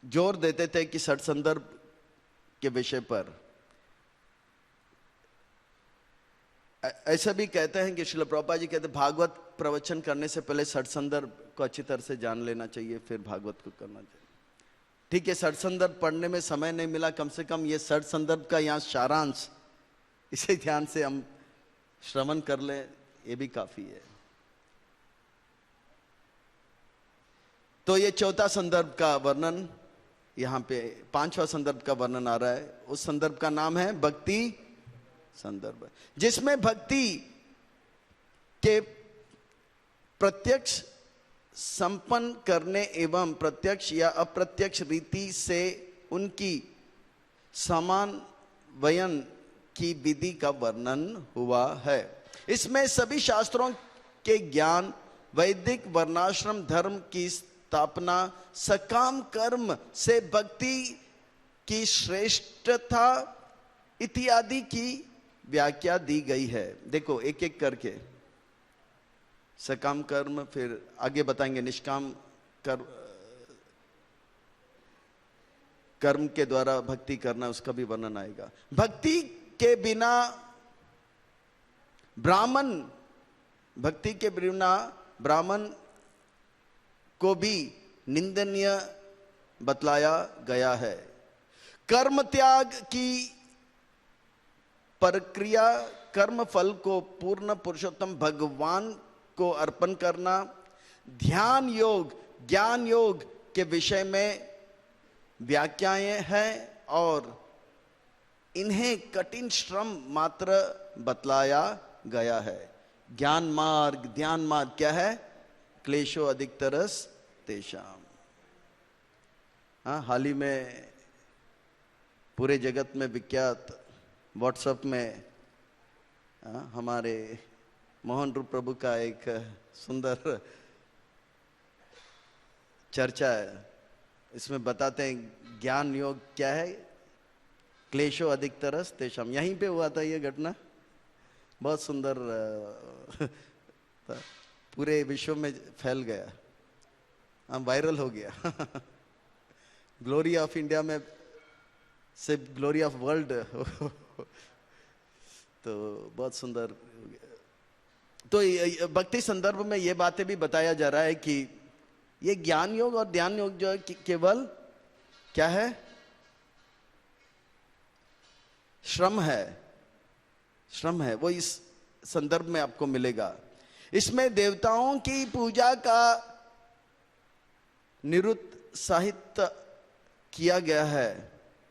जोर देते थे कि षट संदर्भ के विषय पर। ऐसा भी कहते हैं कि श्रील प्रभुपाद जी कहते भागवत प्रवचन करने से पहले षट संदर्भ को अच्छी तरह से जान लेना चाहिए, फिर भागवत को करना चाहिए। ठीक है, षट संदर्भ पढ़ने में समय नहीं मिला, कम से कम ये षट संदर्भ का यहाँ सारांश इसे ध्यान से हम श्रवण कर लें, ये भी काफी है। तो ये चौथा संदर्भ का वर्णन यहाँ पे, पांचवा संदर्भ का वर्णन आ रहा है। उस संदर्भ का नाम है भक्ति संदर्भ, जिसमें भक्ति के प्रत्यक्ष संपन्न करने एवं प्रत्यक्ष या अप्रत्यक्ष रीति से उनकी समान्वयन की विधि का वर्णन हुआ है। इसमें सभी शास्त्रों के ज्ञान, वैदिक वर्णाश्रम धर्म की स्थापना, सकाम कर्म से भक्ति की श्रेष्ठता इत्यादि की व्याख्या दी गई है। देखो एक एक करके, सकाम कर्म, फिर आगे बताएंगे निष्काम कर्म के द्वारा भक्ति करना, उसका भी वर्णन आएगा। भक्ति के बिना ब्राह्मण को भी निंदनीय बतलाया गया है। कर्म त्याग की प्रक्रिया, कर्म फल को पूर्ण पुरुषोत्तम भगवान को अर्पण करना, ध्यान योग, ज्ञान योग के विषय में व्याख्याएं हैं और इन्हें कठिन श्रम मात्र बतलाया गया है। ज्ञान मार्ग, ध्यान मार्ग क्या है? क्लेशो अधिकतरस तेषाम। हाँ, हाल ही में पूरे जगत में विख्यात व्हाट्सएप में हमारे मोहन रूप प्रभु का एक सुंदर चर्चा है। इसमें बताते हैं ज्ञान योग क्या है, क्लेशो अधिकतरस तेषाम। यहीं पे हुआ था ये घटना, बहुत सुंदर पूरे विश्व में फैल गया, वायरल हो गया। ग्लोरी ऑफ इंडिया में से ग्लोरी ऑफ वर्ल्ड तो बहुत सुंदर हो गया। तो भक्ति संदर्भ में ये बातें भी बताया जा रहा है कि ये ज्ञान योग और ध्यान योग जो है केवल क्या है? श्रम है, श्रम है। वो इस संदर्भ में आपको मिलेगा। इसमें देवताओं की पूजा का निरुत्साहित किया गया है,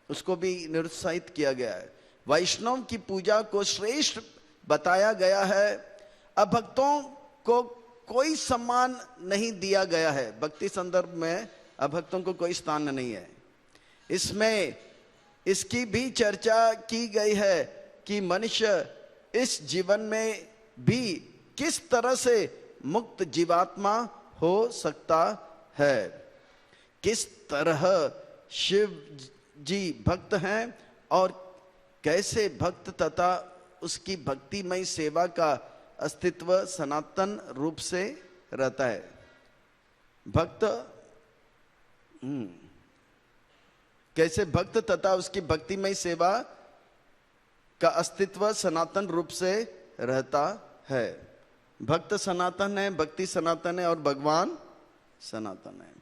उसको भी निरुत्साहित किया गया है। वैष्णव की पूजा को श्रेष्ठ बताया गया है। अभक्तों को कोई सम्मान नहीं दिया गया है। भक्ति संदर्भ में अभक्तों को कोई स्थान नहीं है। इसमें इसकी भी चर्चा की गई है कि मनुष्य इस जीवन में भी किस तरह से मुक्त जीवात्मा हो सकता है। किस तरह शिव जी भक्त हैं और कैसे भक्त तथा उसकी भक्तिमय सेवा का अस्तित्व सनातन रूप से रहता है। भक्त कैसे भक्त तथा उसकी भक्तिमय सेवा का अस्तित्व सनातन रूप से रहता है। भक्त सनातन है, भक्ति सनातन है और भगवान सनातन है।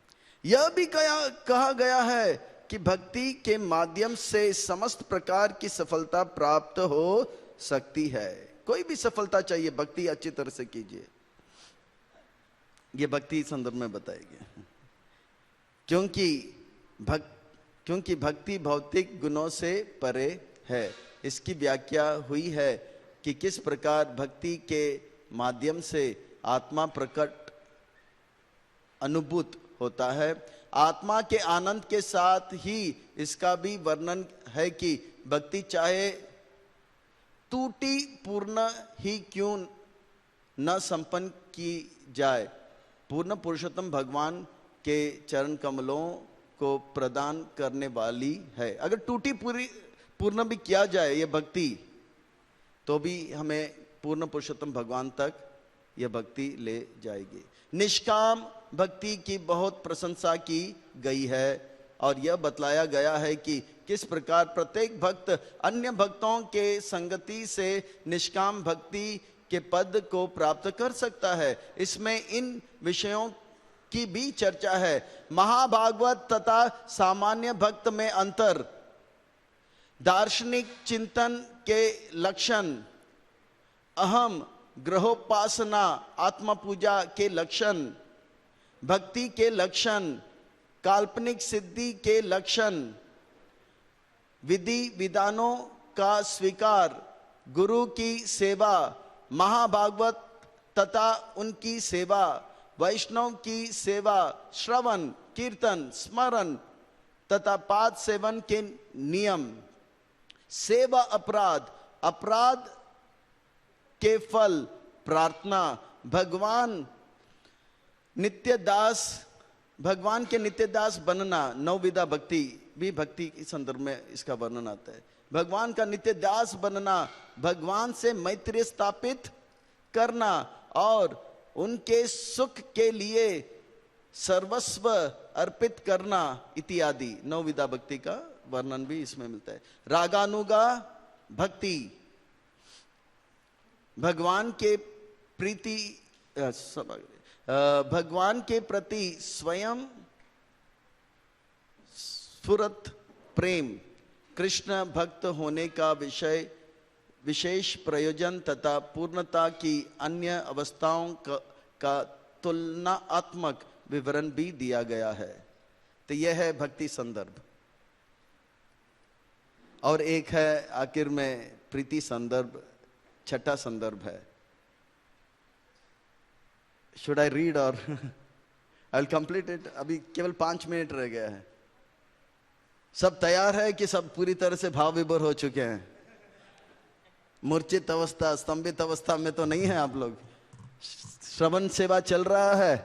यह भी कहा गया है कि भक्ति के माध्यम से समस्त प्रकार की सफलता प्राप्त हो सकती है। कोई भी सफलता चाहिए, भक्ति अच्छी तरह से कीजिए। यह भक्ति संदर्भ में बताएगी। क्योंकि भक्ति भौतिक गुणों से परे है। इसकी व्याख्या हुई है कि किस प्रकार भक्ति के माध्यम से आत्मा प्रकट अनुभूत होता है। आत्मा के आनंद के साथ ही इसका भी वर्णन है कि भक्ति चाहे टूटी पूर्ण ही क्यों न संपन्न की जाए, पूर्ण पुरुषोत्तम भगवान के चरण कमलों को प्रदान करने वाली है। अगर टूटी पूर्ण भी किया जाए ये भक्ति, तो भी हमें पूर्ण पुरुषोत्तम भगवान तक यह भक्ति ले जाएगी। निष्काम भक्ति की बहुत प्रशंसा की गई है और यह बतलाया गया है कि किस प्रकार प्रत्येक भक्त अन्य भक्तों के संगति से निष्काम भक्ति के पद को प्राप्त कर सकता है। इसमें इन विषयों की भी चर्चा है। महाभागवत तथा सामान्य भक्त में अंतर, दार्शनिक चिंतन के लक्षण, अहम ग्रहोपासना आत्म पूजा के लक्षण, भक्ति के लक्षण, काल्पनिक सिद्धि के लक्षण, विधि विधानों का स्वीकार, गुरु की सेवा, महाभागवत तथा उनकी सेवा, वैष्णव की सेवा, श्रवण कीर्तन स्मरण तथा पाद सेवन के नियम, सेवा अपराध, अपराध के फल, प्रार्थना, भगवान के नित्य दास बनना, नवविधा भक्ति भी भक्ति के संदर्भ में इसका वर्णन आता है। भगवान का नित्य दास बनना, भगवान से मैत्री स्थापित करना और उनके सुख के लिए सर्वस्व अर्पित करना इत्यादि नवविधा भक्ति का वर्णन भी इसमें मिलता है। रागानुगा भक्ति, भगवान के प्रति स्वयं स्फुरत प्रेम, कृष्ण भक्त होने का विशेष प्रयोजन तथा पूर्णता की अन्य अवस्थाओं का तुलनात्मक विवरण भी दिया गया है। तो यह है भक्ति संदर्भ। और एक है आखिर में प्रीति संदर्भ, छठा संदर्भ है। शुड आई रीड और आई विल कंप्लीट इट? अभी केवल 5 मिनट रह गया है। सब तैयार है कि सब पूरी तरह से भाव विभोर हो चुके हैं? मूर्छित अवस्था, स्तंभित अवस्था में तो नहीं है आप लोग? श्रवण सेवा चल रहा है।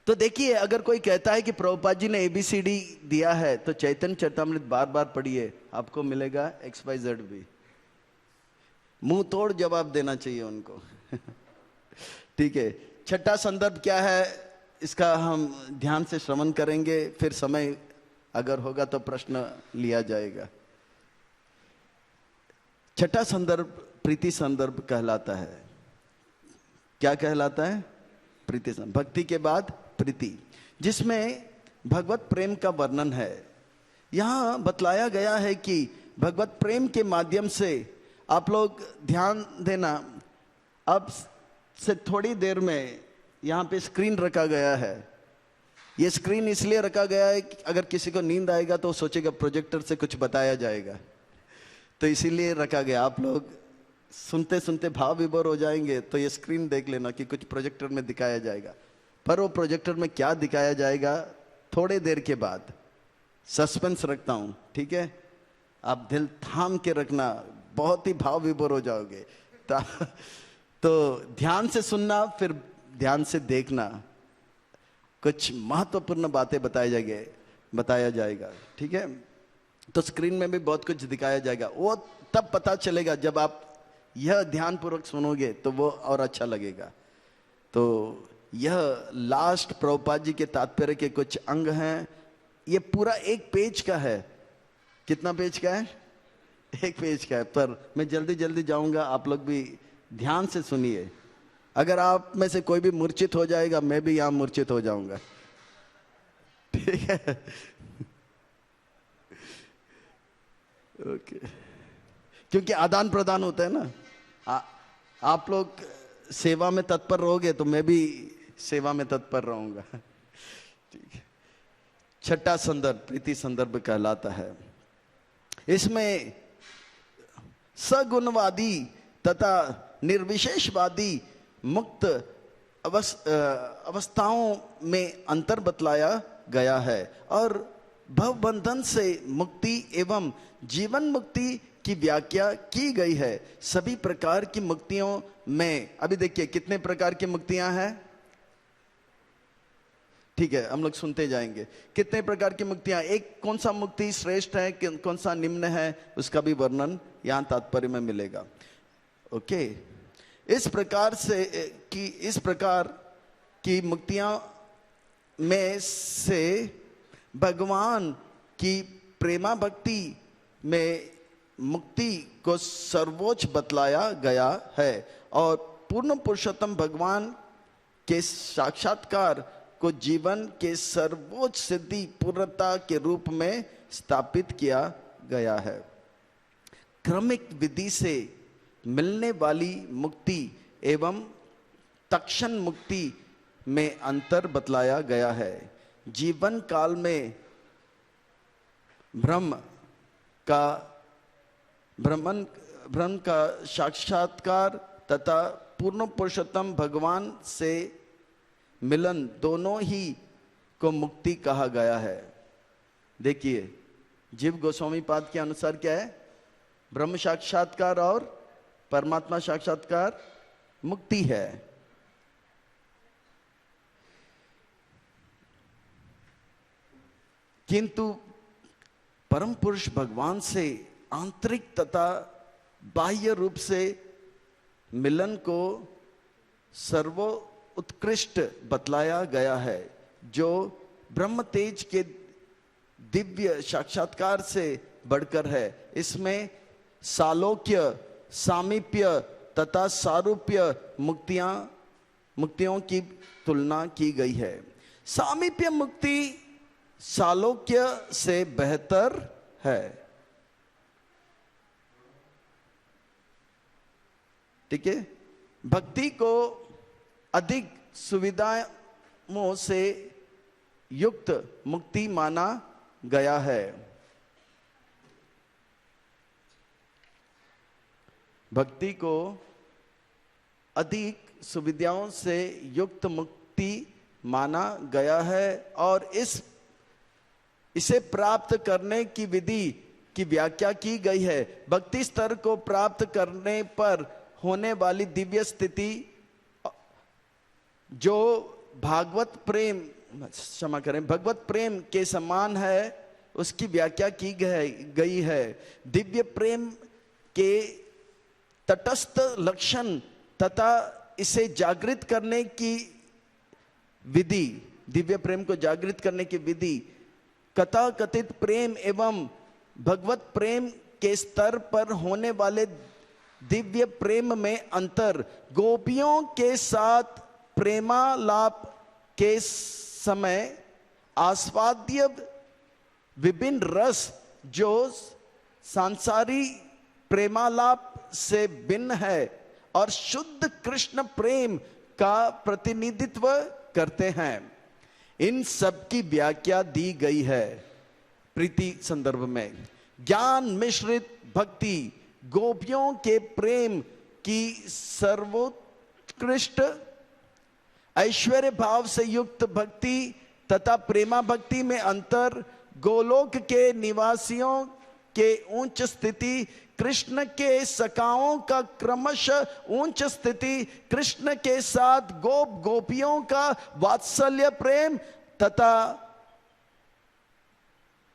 तो देखिए, अगर कोई कहता है कि प्रभुपाद जी ने ABCD दिया है, तो चैतन्य चरितामृत बार बार पढ़िए, आपको मिलेगा XYZ भी। मुंह तोड़ जवाब देना चाहिए उनको। ठीक है, छठा संदर्भ क्या है इसका हम ध्यान से श्रवण करेंगे, फिर समय अगर होगा तो प्रश्न लिया जाएगा। छठा संदर्भ प्रीति संदर्भ कहलाता है। क्या कहलाता है? प्रीति संदर्भ। भक्ति के बाद प्रीति, जिसमें भगवत प्रेम का वर्णन है। यहां बतलाया गया है कि भगवत प्रेम के माध्यम से आप लोग ध्यान देना, अब से थोड़ी देर में यहां पे स्क्रीन रखा गया है। ये स्क्रीन इसलिए रखा गया है कि अगर किसी को नींद आएगा तो सोचेगा प्रोजेक्टर से कुछ बताया जाएगा, तो इसीलिए रखा गया। आप लोग सुनते सुनते भाव विभोर हो जाएंगे तो ये स्क्रीन देख लेना कि कुछ प्रोजेक्टर में दिखाया जाएगा, पर वो प्रोजेक्टर में क्या दिखाया जाएगा थोड़े देर के बाद, सस्पेंस रखता हूं, ठीक है? आप दिल थाम के रखना, बहुत ही भाव विभोर हो जाओगे। तो ध्यान से सुनना, फिर ध्यान से देखना, कुछ महत्वपूर्ण बातें बताया जाएगा, ठीक है? तो स्क्रीन में भी बहुत कुछ दिखाया जाएगा, वो तब पता चलेगा जब आप यह ध्यान पूर्वक सुनोगे तो वो और अच्छा लगेगा। तो यह लास्ट प्रभुपाद जी के तात्पर्य के कुछ अंग हैं। ये पूरा एक पेज का है। कितना पेज का है? एक पेज का है, पर मैं जल्दी जल्दी जाऊंगा, आप लोग भी ध्यान से सुनिए। अगर आप में से कोई भी मूर्छित हो जाएगा, मैं भी यहां मूर्छित हो जाऊंगा, ठीक है? ओके, क्योंकि आदान प्रदान होता है ना। आप लोग सेवा में तत्पर रहोगे तो मैं भी सेवा में तत्पर रहूंगा, ठीक है? छठा संदर्भ प्रीति संदर्भ कहलाता है। इसमें सगुणवादी तथा निर्विशेषवादी मुक्त अवस्थाओं में अंतर बतलाया गया है और भवबंधन से मुक्ति एवं जीवन मुक्ति की व्याख्या की गई है। सभी प्रकार की मुक्तियों में, अभी देखिए कितने प्रकार की मुक्तियां हैं, ठीक है? हम लोग सुनते जाएंगे कितने प्रकार की मुक्तियां, एक कौन सा मुक्ति श्रेष्ठ है, कौन सा निम्न है, उसका भी वर्णन यहां तात्पर्य में मिलेगा। ओके, इस प्रकार की मुक्तियां में से भगवान की प्रेमा भक्ति में मुक्ति को सर्वोच्च बतलाया गया है और पूर्ण पुरुषोत्तम भगवान के साक्षात्कार को जीवन के सर्वोच्च सिद्धि पूर्णता के रूप में स्थापित किया गया है। क्रमिक विधि से मिलने वाली मुक्ति एवं तत्क्षण मुक्ति में अंतर बतलाया गया है। जीवन काल में ब्रह्म का साक्षात्कार तथा पूर्ण पुरुषोत्तम भगवान से मिलन दोनों ही को मुक्ति कहा गया है। देखिए जीव गोस्वामी पाद के अनुसार क्या है? ब्रह्म साक्षात्कार और परमात्मा साक्षात्कार मुक्ति है। किंतु परम पुरुष भगवान से आंतरिक तथा बाह्य रूप से मिलन को सर्वोत्कृष्ट बतलाया गया है, जो ब्रह्म तेज के दिव्य साक्षात्कार से बढ़कर है। इसमें सालोक्य, सामीप्य तथा सारूप्य मुक्तियों की तुलना की गई है। सामीप्य मुक्ति सालोक्य से बेहतर है, ठीक है? भक्ति को अधिक सुविधाओं से युक्त मुक्ति माना गया है। भक्ति को अधिक सुविधाओं से युक्त मुक्ति माना गया है और इसे प्राप्त करने की विधि की व्याख्या की गई है। भक्ति स्तर को प्राप्त करने पर होने वाली दिव्य स्थिति जो भगवत प्रेम के समान है, उसकी व्याख्या की गई है। दिव्य प्रेम के तटस्थ लक्षण तथा इसे जागृत करने की विधि, दिव्य प्रेम को जागृत करने की विधि, कथा कथित प्रेम एवं भगवत प्रेम के स्तर पर होने वाले दिव्य प्रेम में अंतर, गोपियों के साथ प्रेमालाप के समय आस्वाद्य विभिन्न रस जो सांसारी प्रेमालाप से भिन्न है और शुद्ध कृष्ण प्रेम का प्रतिनिधित्व करते हैं, इन सब की व्याख्या दी गई है प्रीति संदर्भ में। ज्ञान मिश्रित भक्ति गोपियों के प्रेम की सर्वोत्कृष्ट, ऐश्वर्य भाव से युक्त भक्ति तथा प्रेमा भक्ति में अंतर, गोलोक के निवासियों के उच्च स्थिति, कृष्ण के सखाओं का क्रमशः उच्च स्थिति, कृष्ण के साथ गोप गोपियों का वात्सल्य प्रेम तथा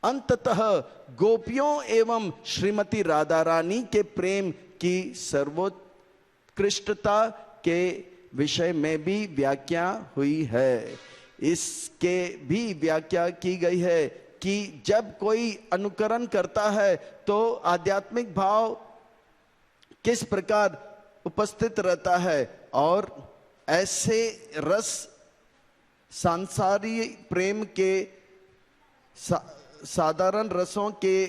अंततः गोपियों एवं श्रीमती राधा रानी के प्रेम की सर्वोत्कृष्टता के विषय में भी व्याख्या हुई है। इसके भी व्याख्या की गई है कि जब कोई अनुकरण करता है तो आध्यात्मिक भाव किस प्रकार उपस्थित रहता है और ऐसे रस सांसारी प्रेम के साधारण रसों के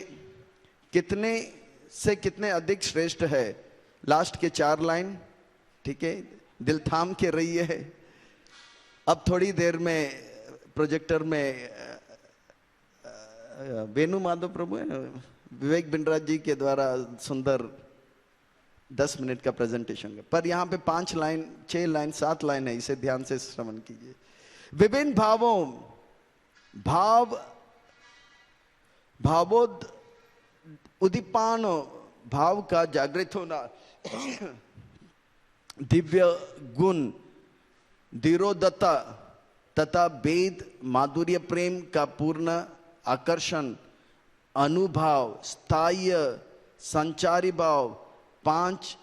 कितने से कितने अधिक श्रेष्ठ है। लास्ट के 4 लाइन, ठीक है, दिल थाम के रहिए है। अब थोड़ी देर में प्रोजेक्टर में वेणु माधव प्रभु है ना, विवेक बिंद्रा जी के द्वारा सुंदर 10 मिनट का प्रेजेंटेशन है, पर यहाँ पे 5 लाइन 6 लाइन 7 लाइन है, इसे ध्यान से श्रवण कीजिए। विभिन्न भावोद उदीपान भाव का जागृत होना, दिव्य गुण धीरोदत्ता तथा वेद माधुर्य प्रेम का पूर्ण आकर्षण, अनुभाव, स्थायी संचारी भाव, 5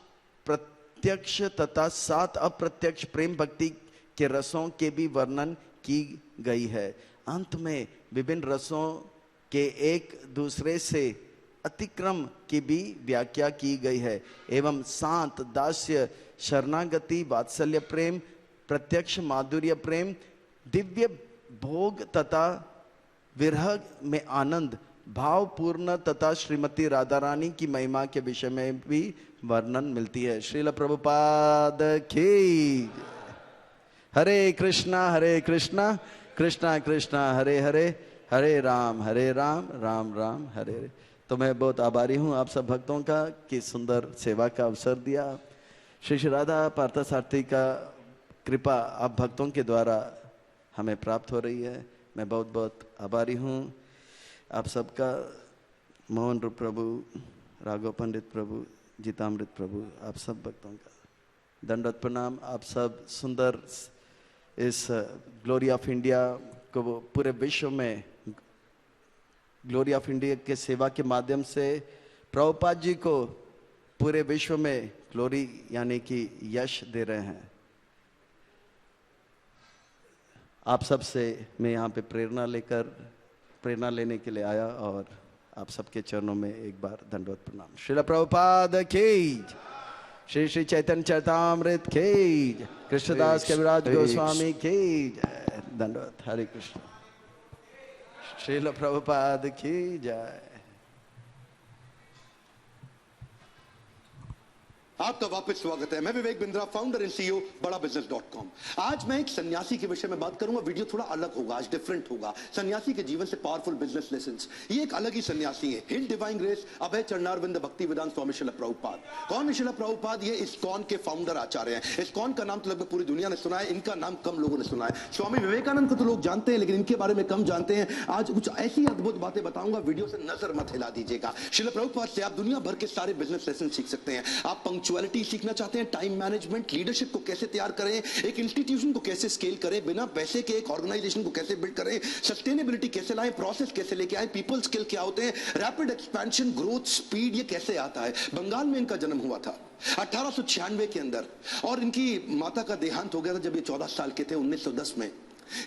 प्रत्यक्ष तथा 7 अप्रत्यक्ष प्रेम भक्ति के रसों के भी वर्णन की गई है। अंत में विभिन्न रसों के एक दूसरे से अतिक्रम की भी व्याख्या की गई है एवं शांत दास्य, शरणागति, वात्सल्य प्रेम, प्रत्यक्ष माधुर्य प्रेम, दिव्य भोग तथा विरह में आनंद, भावपूर्ण तथा श्रीमती राधा रानी की महिमा के विषय में भी वर्णन मिलती है। श्रील प्रभुपाद की। हरे कृष्णा कृष्णा कृष्णा हरे हरे, हरे राम राम राम हरे हरे। तो मैं बहुत आभारी हूँ आप सब भक्तों का कि सुंदर सेवा का अवसर दिया। श्री राधा पार्थसारथी का कृपा आप भक्तों के द्वारा हमें प्राप्त हो रही है। मैं बहुत बहुत आभारी हूँ आप सबका। मोहन रूप प्रभु, राघव पंडित प्रभु, जीतामृत प्रभु, आप सब भक्तों का दंडवत प्रणाम। आप सब सुंदर इस ग्लोरी ऑफ इंडिया को पूरे विश्व में ग्लोरी ऑफ इंडिया के सेवा के माध्यम से प्रभुपाद जी को पूरे विश्व में ग्लोरी यानी कि यश दे रहे हैं। आप सब से मैं यहाँ पे प्रेरणा लेने के लिए आया और आप सबके चरणों में एक बार दंडवत प्रणाम। श्रील प्रभुपाद की, श्री श्री चैतन्य चरितामृत की, कृष्णदास कविराज गोस्वामी की जय। दंडवत। हरे कृष्ण। श्रील प्रभुपाद की जय। आपका वापस स्वागत है। मैं Vivek Bindra, founder and CEO बड़ा बिजनेस.com। आज मैं एक सन्यासी के विषय में बात करूंगा। वीडियो थोड़ा अलग होगा, आज डिफरेंट होगा। सन्यासी के जीवन से पावरफुल बिजनेस लेसन्स। ये एक अलग ही सन्यासी है। हिल डिवाइन ग्रेस अभय चरणारविंद भक्ति वेदांत स्वामी श्रील प्रभुपाद। कौन है श्रील प्रभुपाद? ये इस्कॉन के फाउंडर आचार्य हैं। इस्कॉन का नाम तो लगभग पूरी दुनिया ने सुना है, इनका नाम कम लोगों ने सुना है। स्वामी विवेकानंद को तो लोग जानते हैं, लेकिन इनके बारे में कम जानते हैं। आज कुछ ऐसी अद्भुत बातें बताऊंगा, वीडियो से नजर मत हिला दीजिएगा। श्रील प्रभुपाद से आप दुनिया भर के सारे बिजनेस लेसन सीख सकते हैं। आप पंक्चुअलिटी सीखना चाहते हैं, टाइम मैनेजमेंट, लीडरशिप को कैसे तैयार करें, एक इंस्टीट्यूशन को कैसे स्केल करें, बिना पैसे के एक ऑर्गेनाइजेशन को कैसे बिल्ड करें, सस्टेनेबिलिटी कैसे लाएं, प्रोसेस कैसे लेके आए, पीपल स्किल क्या होते हैं, रैपिड एक्सपेंशन, ग्रोथ, स्पीड, ये कैसे आता है। बंगाल में इनका जन्म हुआ था 1896 के अंदर और इनकी माता का देहांत हो गया था जब ये 14 साल के थे 1910 में।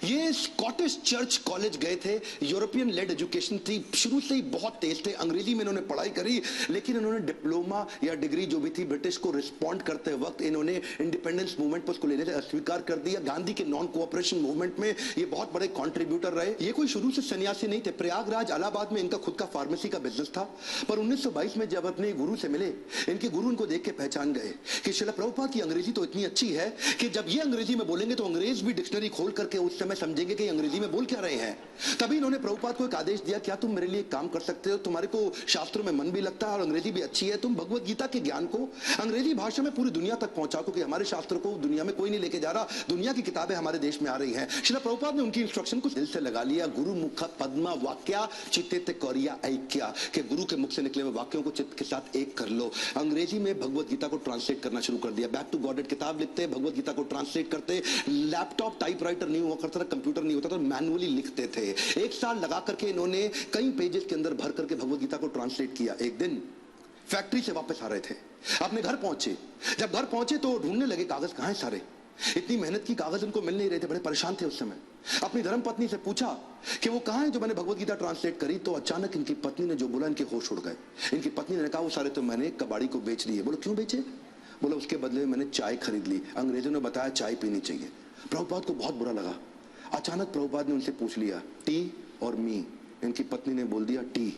ये स्कॉटिश चर्च कॉलेज गए थे, यूरोपियन लेड एजुकेशन थी, शुरू से ही बहुत तेज थे, अंग्रेजी में इन्होंने पढ़ाई करी, लेकिन इन्होंने डिप्लोमा या डिग्री जो भी थी ब्रिटिश को रिस्पॉन्ड करते वक्त इन्होंने इंडिपेंडेंस मूवमेंट पर उसको लेने से अस्वीकार कर दिया। गांधी के नॉन कोऑपरेशन मूवमेंट में ये बहुत बड़े कॉन्ट्रीब्यूटर रहे। ये कोई शुरू से सन्यासी नहीं थे। प्रयागराज इलाहाबाद में इनका खुद का फार्मेसी का बिजनेस था, पर 1922 में जब अपने गुरु से मिले, इनके गुरु इनको देख के पहचान गए कि श्रील प्रभुपाद की अंग्रेजी तो इतनी अच्छी है कि जब ये अंग्रेजी में बोलेंगे तो अंग्रेज भी डिक्शनरी खोल करके उस समय समझेंगे कि अंग्रेजी में बोल क्या रहे हैं। तभी इन्होंने प्रभुपाद को एक आदेश दिया, क्या तुम मेरे लिए एक काम कर सकते हो? तुम्हारे को शास्त्रों में मन भी लगता है और अंग्रेजी भी अच्छी है, तुम भगवत गीता के ज्ञान को अंग्रेजी भाषा में पूरी दुनिया तक पहुंचा दो, कि हमारे शास्त्र को दुनिया में कोई नहीं लेके जा रहा, दुनिया की किताबें हमारे देश में आ रही हैं। श्रील प्रभुपाद ने उनकी इंस्ट्रक्शन को दिल से लगा लिया। गुरु मुख पद्मा वाक्या चित्ते कौरिया ऐक्या, के गुरु के मुख से निकले हुए वाक्यों को चित्त के साथ एक कर लो। अंग्रेजी में भगवत गीता को ट्रांसलेट करना शुरू कर दिया। बैक टू गॉडेड किताब लिखते, भगवत गीता को ट्रांसलेट करते। लैपटॉप टाइपराइटर नहीं हुआ करता था, कंप्यूटर नहीं होता था, मैनुअली लिखते थे। एक साल लगा करके इन्होंने कई पेजेस के अंदर भर करके भगवत गीता को ट्रांसलेट किया। एक दिन फैक्ट्री से वापस आ रहे थे, अपने घर पहुंचे। जब घर पहुंचे तो ढूंढने लगे कागज कहां है सारे। इतनी मेहनत की, कागज उनको मिल नहीं रहे थे, बड़े परेशान थे उस समय। अपनी धर्मपत्नी से पूछा कि वो कहां है जो मैंने भगवत गीता ट्रांसलेट करी, तो अचानक इनकी पत्नी ने जो बोला, इनके होश उड़ गए। इनकी पत्नी ने कहा वो सारे तो मैंने कबाड़ी को बेच दिए। बोलो क्यों बेचे? बोला उसके बदले में मैंने चाय खरीद ली, अंग्रेजों ने बताया चाय पीनी चाहिए। प्रभुपाद को बहुत बुरा लगा। अचानक प्रभुपाद ने उनसे पूछ लिया टी और मी। इनकी पत्नी ने बोल दिया टी।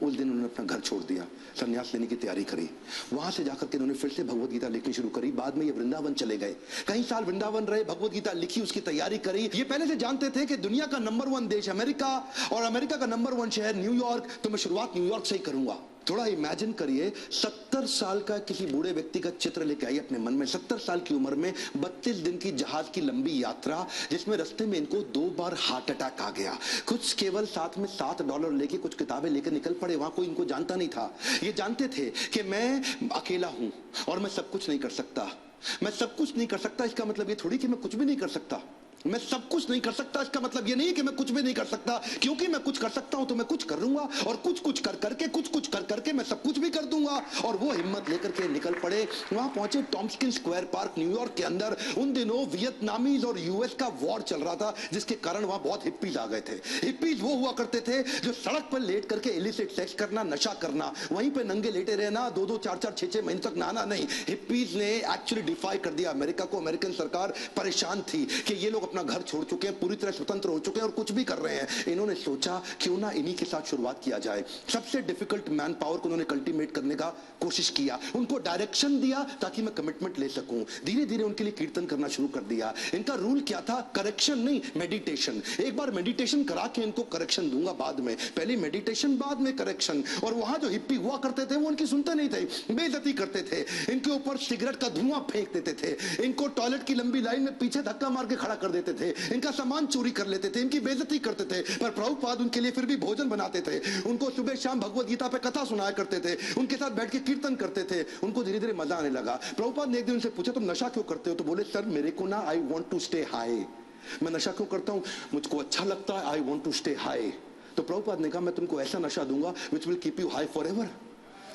उस दिन उन्होंने अपना घर छोड़ दिया, संन्यास लेने की तैयारी करी। वहां से जाकर के उन्होंने फिर से भगवत गीता लिखनी शुरू करी। बाद में ये वृंदावन चले गए, कई साल वृंदावन रहे, भगवत गीता लिखी, उसकी तैयारी करी। ये पहले से जानते थे कि दुनिया का नंबर 1 देश अमेरिका और अमेरिका का नंबर 1 शहर न्यूयॉर्क, तो मैं शुरुआत न्यूयॉर्क से ही करूंगा। थोड़ा इमेजिन करिए, 70 साल का किसी बूढ़े व्यक्ति का चित्र लेके आई अपने मन में। 70 साल की उम्र में 32 दिन की जहाज की लंबी यात्रा, जिसमें रास्ते में इनको 2 बार हार्ट अटैक आ गया। कुछ केवल साथ में $7 लेके कुछ किताबें लेकर निकल पड़े। वहां कोई इनको जानता नहीं था। ये जानते थे कि मैं अकेला हूं और मैं सब कुछ नहीं कर सकता। मैं सब कुछ नहीं कर सकता इसका मतलब ये थोड़ी कि मैं कुछ भी नहीं कर सकता। मैं सब कुछ नहीं कर सकता इसका मतलब ये नहीं है कि मैं कुछ भी नहीं कर सकता, क्योंकि मैं कुछ कर सकता हूं तो मैं कुछ करूंगा, और कुछ कुछ कर करके मैं सब कुछ भी कर दूंगा। और वो हिम्मत लेकर के निकल पड़े। वहां पहुंचे टॉम्स्किन स्क्वायर पार्क न्यूयॉर्क के अंदर। उन दिनों वियतनामीज और यूएस का वॉर चल रहा था, जिसके कारण वहां बहुत हिप्पीज आ गए थे। हिप्पीज वो हुआ करते थे जो सड़क पर लेट करके इलिसिट सेक्स करना, नशा करना, वहीं पे नंगे लेटे रहना, 2-2, 4-4, 6-6 महीने तक नहाना नहीं। हिप्पीज ने एक्चुअली डिफाई कर दिया अमेरिका को। अमेरिकन सरकार परेशान थी कि ये लोग अपना घर छोड़ चुके हैं, पूरी तरह स्वतंत्र हो चुके हैं और कुछ भी कर रहे हैं। इन्होंने सोचा क्यों ना इन्हीं के साथ शुरुआत किया जाए। सबसे डिफिकल्ट मैन पावर को उन्होंने कल्टीवेट करने का कोशिश किया, उनको डायरेक्शन दिया ताकि मैं कमिटमेंट ले सकूं। धीरे धीरे उनके लिए कीर्तन करना शुरू कर दिया। इनका रूल क्या था? करेक्शन नहीं, मेडिटेशन। एक बार मेडिटेशन करा के इनको करेक्शन दूंगा बाद में, पहले मेडिटेशन बाद में करेक्शन। और वहां जो हिप्पी हुआ करते थे वो उनकी सुनते नहीं थे, बेइज्जती करते थे, इनके ऊपर सिगरेट का धुआं फेंक देते थे, इनको टॉयलेट की लंबी लाइन में पीछे धक्का मार के खड़ा कर देते थे, इनका सामान चोरी कर लेते थे, इनकी बेइज्जती करते थे। पर प्रभुपाद उनके लिए फिर भी भोजन बनाते थे, उनको सुबह शाम भगवत गीता पे कथा सुनाया करते थे, उनके साथ बैठ के कीर्तन करते थे। उनको धीरे धीरे मजा आने लगा। प्रभुपाद ने एक दिन उनसे पूछा तुम नशा क्यों करते हो? तो बोले सर मेरे को ना I want to stay high. मैं नशा क्यों करता हूं? मुझको अच्छा लगता है, I want to stay high. तो प्रभुपाद ने कहा मैं तुमको ऐसा नशा दूंगा which will keep you high forever.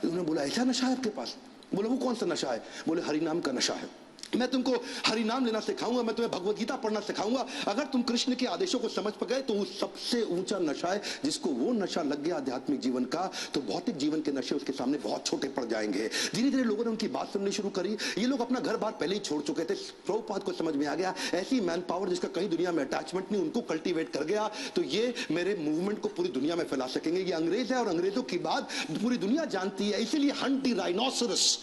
उन्होंने बोला ऐसा नशा है आपके पास? बोले वो कौन सा नशा है? बोले हरिनाम का नशा है। मैं तुमको हरि नाम लेना सिखाऊंगा, मैं तुम्हें भगवत गीता पढ़ना सिखाऊंगा। अगर तुम कृष्ण के आदेशों को समझ गए तो वो सबसे ऊंचा नशा है। जिसको वो नशा लग गया आध्यात्मिक जीवन का, तो भौतिक जीवन के नशे उसके सामने बहुत छोटे पड़ जाएंगे। धीरे धीरे लोगों ने उनकी बात सुननी शुरू करी। ये लोग अपना घर बार पहले ही छोड़ चुके थे। प्रभुपाद को समझ में आ गया ऐसी मैन पावर जिसका कहीं दुनिया में अटैचमेंट नहीं, उनको कल्टीवेट कर गया तो ये मेरे मूवमेंट को पूरी दुनिया में फैला सकेंगे। ये अंग्रेज है और अंग्रेजों की बात पूरी दुनिया जानती है, इसीलिए हंट द राइनोसरस।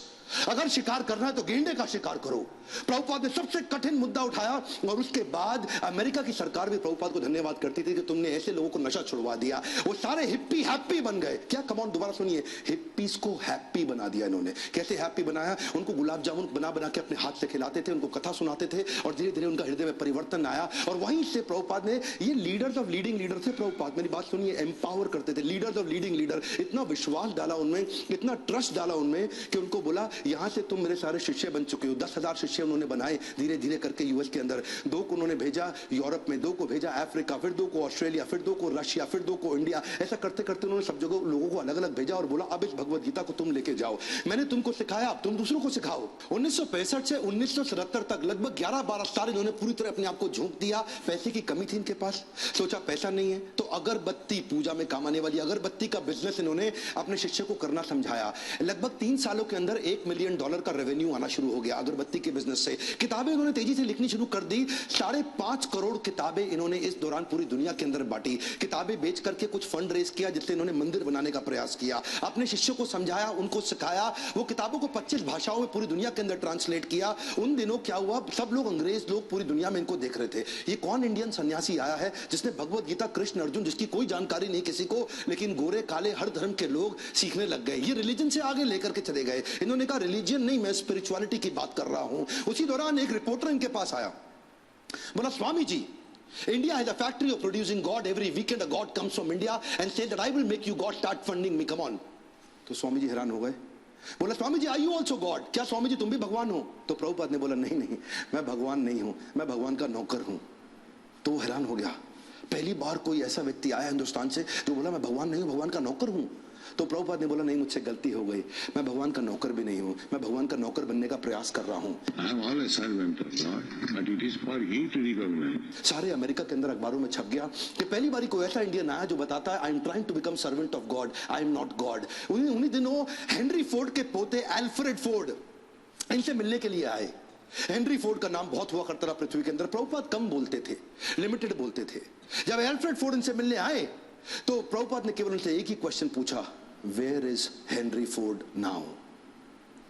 अगर शिकार करना है तो गेंडे का शिकार करो। प्रभुपाद ने सबसे कठिन मुद्दा उठाया और उसके बाद अमेरिका की सरकार भी प्रभुपाद को धन्यवाद करती थी कि तुमने ऐसे लोगों को नशा छुड़वा दिया। वो सारे हिप्पी हैप्पी बन गए। क्या? कमांड दोबारा सुनिए, हिप्पीज को हैप्पी बना दिया इन्होंने। कैसे हैप्पी बनाया? उनको गुलाब जामुन बना बना के अपने हाथ से खिलाते थे, उनको कथा सुनाते थे और धीरे धीरे उनका हृदय में परिवर्तन आया। और वहीं से प्रभुपाद ने, ये लीडर्स ऑफ लीडिंग लीडर थे प्रभुपाद, मेरी बात सुनिए, एम्पावर करते थे। लीडर्स ऑफ लीडिंग लीडर, इतना विश्वास डाला उनमें, इतना ट्रस्ट डाला उनमें कि उनको बोला यहां से तुम मेरे सारे शिष्य बन चुके हो। 10,000 शिष्य उन्होंने बनाए धीरे धीरे करके यूएस के अंदर। 2 को उन्होंने भेजा यूरोप में, 2 को भेजा अफ्रीका, फिर 2 को ऑस्ट्रेलिया, फिर 2 को रशिया, फिर 2 को इंडिया। ऐसा करते करते उन्होंने सब जगह लोगों को अलग अलग भेजा और बोला अब इस भगवत गीता को तुम लेके जाओ। मैंने तुमको सिखाया, अब तुम दूसरों को सिखाओ। 1965 से 1977 तक लगभग 11-12 साल इन्होंने पूरी तरह अपने आप को झोंक दिया। पैसे की कमी थी इनके पास, सोचा पैसा नहीं है तो अगरबत्ती, पूजा में काम आने वाली अगरबत्ती का बिजनेस इन्होंने अपने शिष्य को करना समझाया। लगभग 3 सालों के अंदर $1 मिलियन का रेवेन्यू आना शुरू हो गया अगरबत्ती के बिजनेस से। किताबें इन्होंने तेजी से लिखनी शुरू कर दी। 5.5 करोड़ किताबें इन्होंने इस दौरान पूरी दुनिया के अंदर बांटी। किताबें बेच करके कुछ फंड रेज किया जिससे इन्होंने मंदिर बनाने का प्रयास किया। अपने शिष्यों को समझाया, उनको सिखाया। वो किताबों को 25 भाषाओं में पूरी दुनिया के अंदर ट्रांसलेट किया। उन दिनों क्या हुआ, सब लोग अंग्रेज लोग पूरी दुनिया में इनको देख रहे थे। ये कौन इंडियन सन्यासी आया है जिसने भगवत गीता, कृष्ण अर्जुन, जिसकी कोई जानकारी नहीं किसी को, लेकिन गोरे काले हर धर्म के लोग सीखने लग गए। ये रिलीजन से आगे लेकर के चले गए। इन्होंने कहा रिलीजन नहीं, मैं स्पिरिचुअलिटी की बात कर रहा हूं। उसी दौरान एक रिपोर्टर इनके पास आया, बोला Swami ji, India has a factory of producing God. Every weekend a God comes from India and said that I will make you God, start funding me, come on. तो स्वामी जी हैरान हो गए। बोला Swami ji are you also God? क्या स्वामी जी तुम भी भगवान हो? तो प्रभुपाद ने बोला नहीं नहीं, मैं भगवान नहीं हूं, मैं भगवान का नौकर हूं। तो वो हैरान हो गया। पहली बार कोई ऐसा व्यक्ति आया हिंदुस्तान से जो बोला मैं भगवान नहीं हूं, भगवान का नौकर हूं। तो प्रभुपाद ने बोला नहीं, मुझसे गलती हो गई, मैं भगवान का नौकर भी नहीं हूं, मैं भगवान का नौकर बनने का प्रयास कर रहा हूं। सारे अमेरिका के अंदर अखबारों में छप गया कि पहली बारी कोई ऐसा इंडियन आया जो बताता है I am trying to become servant of God, I am not God. उन्हीं दिनों हेनरी फोर्ड के पोते अल्फ्रेड फोर्ड इनसे मिलने के लिए आए। हेनरी फोर्ड का नाम बहुत हुआ करता था पृथ्वी के अंदर। प्रभुपाद कम बोलते थे, लिमिटेड बोलते थे। जब अल्फ्रेड फोर्ड इनसे मिलने आए तो प्रभुपाद ने केवल उनसे एक ही क्वेश्चन पूछा, where is Henry Ford now?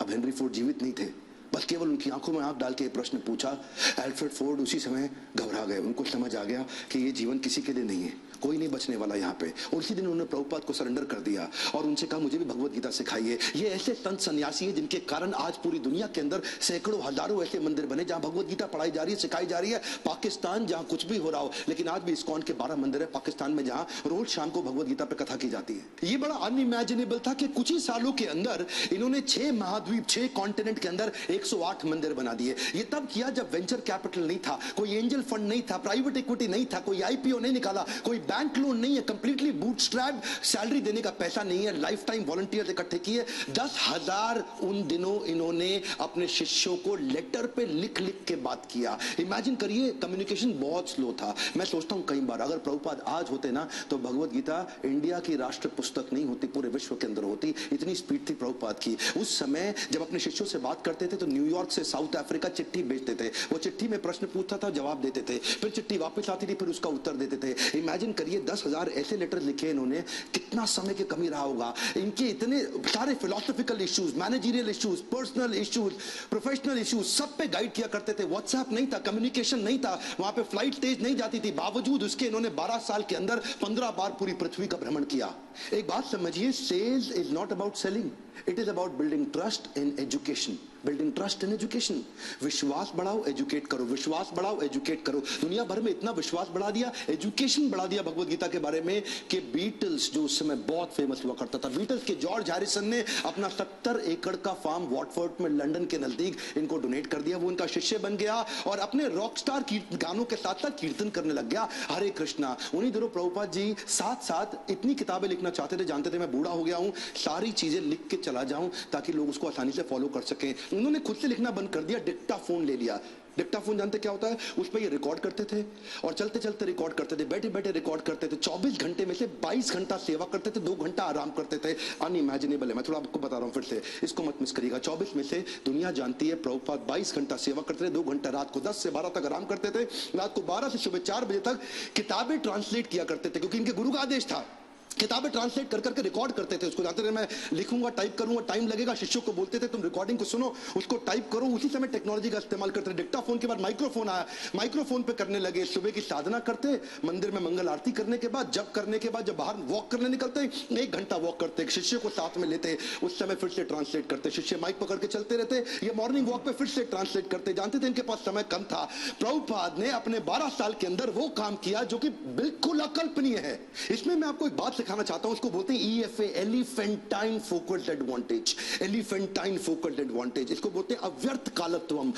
अब हेनरी फोर्ड जीवित नहीं थे, बस केवल उनकी आंखों में आंख डाल के प्रश्न पूछा। अल्फ्रेड फोर्ड उसी समय घबरा गए। उनको समझ आ गया कि ये जीवन किसी के लिए नहीं है, कोई नहीं बचने वाला यहाँ पे। उसी दिन उन्होंने प्रभुपाद को सरेंडर कर दिया और उनसे कहा मुझे भी भगवत गीता सिखाइए। ये ऐसे संत सन्यासी हैं जिनके कारण आज पूरी दुनिया के अंदर सैकड़ों हजारों ऐसे मंदिर बने जहां भगवत गीता पढ़ाई जा रही है, सिखाई जा रही है। पाकिस्तान जहां कुछ भी हो रहा हो, लेकिन आज भी इस्कॉन के 12 मंदिर है पाकिस्तान में जहां रोज शाम को भगवत गीता पे कथा की जाती है। ये बड़ा अनइमेजिनेबल था कि कुछ ही सालों के अंदर इन्होंने 6 महाद्वीप, 6 कॉन्टिनेंट के अंदर 108 मंदिर बना दिए। ये तब किया जब वेंचर कैपिटल नहीं था, कोई एंजल फंड नहीं था, प्राइवेट इक्विटी नहीं था, कोई आईपीओ नहीं निकाला, कोई बैंक लोन नहीं है, कंप्लीटली बूटस्ट्रैप, सैलरी देने का पैसा नहीं है, लाइफ टाइम वॉलंटियर्स इकट्ठे किए। 10,000 उन दिनों इन्होंने अपने शिष्यों को लेटर पे लिख लिख के बात किया। इमेजिन करिए, कम्युनिकेशन बहुत स्लो था। मैं सोचता हूं कई बार अगर प्रभुपाद आज होते ना तो भगवत गीता इंडिया की राष्ट्र पुस्तक नहीं होती, पूरे विश्व के अंदर होती। इतनी स्पीड थी प्रभुपाद की। उस समय जब अपने शिष्यों से बात करते थे तो न्यूयॉर्क से साउथ अफ्रीका चिट्ठी भेजते थे। वो चिट्ठी में प्रश्न पूछता था, जवाब देते थे, फिर चिट्ठी वापस आती थी, फिर उसका उत्तर देते थे। इमेजिन करिए 10,000 ऐसे लेटर लिखे इन्होंने, कितना समय की कमी रहा होगा। इनके इतने सारे philosophical issues, managerial issues, personal issues, professional issues, सब पे गाइड किया करते थे। व्हाट्सएप नहीं था, कम्युनिकेशन नहीं था, वहां पे फ्लाइट तेज नहीं जाती थी। बावजूद उसके इन्होंने 12 साल के अंदर 15 बार पूरी पृथ्वी का भ्रमण किया। एक बात समझिए, sales is not about selling, it is about building trust in education. Building trust in education. विश्वास बढ़ाओ, एजुकेट करो, विश्वास बढ़ाओ, एजुकेट करो। दुनिया भर में इतना विश्वास बढ़ा दिया, एजुकेशन बढ़ा दिया भगवत गीता के बारे में कि बीटल्स जो उस समय बहुत फेमस हुआ करता था, बीटल्स के जॉर्ज हैरिसन ने अपना 70 एकड़ का फार्म वॉटफोर्ड में लंदन के नजदीक इनको डोनेट कर दिया। वो उनका शिष्य बन गया और अपने रॉक स्टार गानों के साथ साथ कीर्तन करने लग गया, हरे कृष्णा। उन्हीं दिनों प्रभुपाद जी साथ साथ इतनी किताबें लिखना चाहते थे, जानते थे मैं बूढ़ा हो गया हूं, सारी चीजें लिख के चला जाऊं ताकि लोग उसको आसानी से फॉलो कर सकें। उन्होंने खुद से लिखना बंद कर दिया, डिक्टाफोन ले लिया। डिक्टाफोन जानते क्या होता है? उस पर ये रिकॉर्ड करते थे और चलते चलते रिकॉर्ड करते थे, बैठे बैठे रिकॉर्ड करते थे। 24 घंटे में से 22 घंटा सेवा करते थे, 2 घंटा आराम करते थे। अनइमेजिनेबल है, मैं थोड़ा आपको बता रहा हूं फिर से, इसको मत मिस करिएगा। 24 में से दुनिया जानती है प्रभुपाद 22 घंटा सेवा करते थे, 2 घंटा रात को 10 से 12 तक आराम करते थे, रात को 12 से सुबह 4 बजे तक किताबें ट्रांसलेट किया करते थे, क्योंकि इनके गुरु का आदेश था। किताबें ट्रांसलेट कर करके रिकॉर्ड करते थे उसको, जानते थे मैं लिखूंगा, टाइप करूंगा, टाइम लगेगा। शिष्यों को बोलते थे तुम रिकॉर्डिंग को सुनो, उसको टाइप करो। उसी समय टेक्नोलॉजी का इस्तेमाल करते थे। डिक्टाफोन के बाद माइक्रोफोन आया, माइक्रोफोन पे करने लगे। सुबह की साधना करते, मंदिर में मंगल आरती करने के बाद, जब करने के बाद जब बाहर वॉक करने निकलते, 1 घंटा वॉक करते, शिष्य को साथ में लेते, उस समय फिर से ट्रांसलेट करते। शिष्य माइक पकड़ के चलते रहते, ये मॉर्निंग वॉक पे फिर से ट्रांसलेट करते। जानते थे इनके पास समय कम था। प्रभुपाद ने अपने 12 साल के अंदर वो काम किया जो कि बिल्कुल अकल्पनीय है। इसमें मैं आपको एक बात दिखाना चाहता हूं, उसको बोलते हैं EFA, elephantine focused advantage. Elephantine focused advantage, इसको बोलते हैं अव्यर्थ कालत्वम।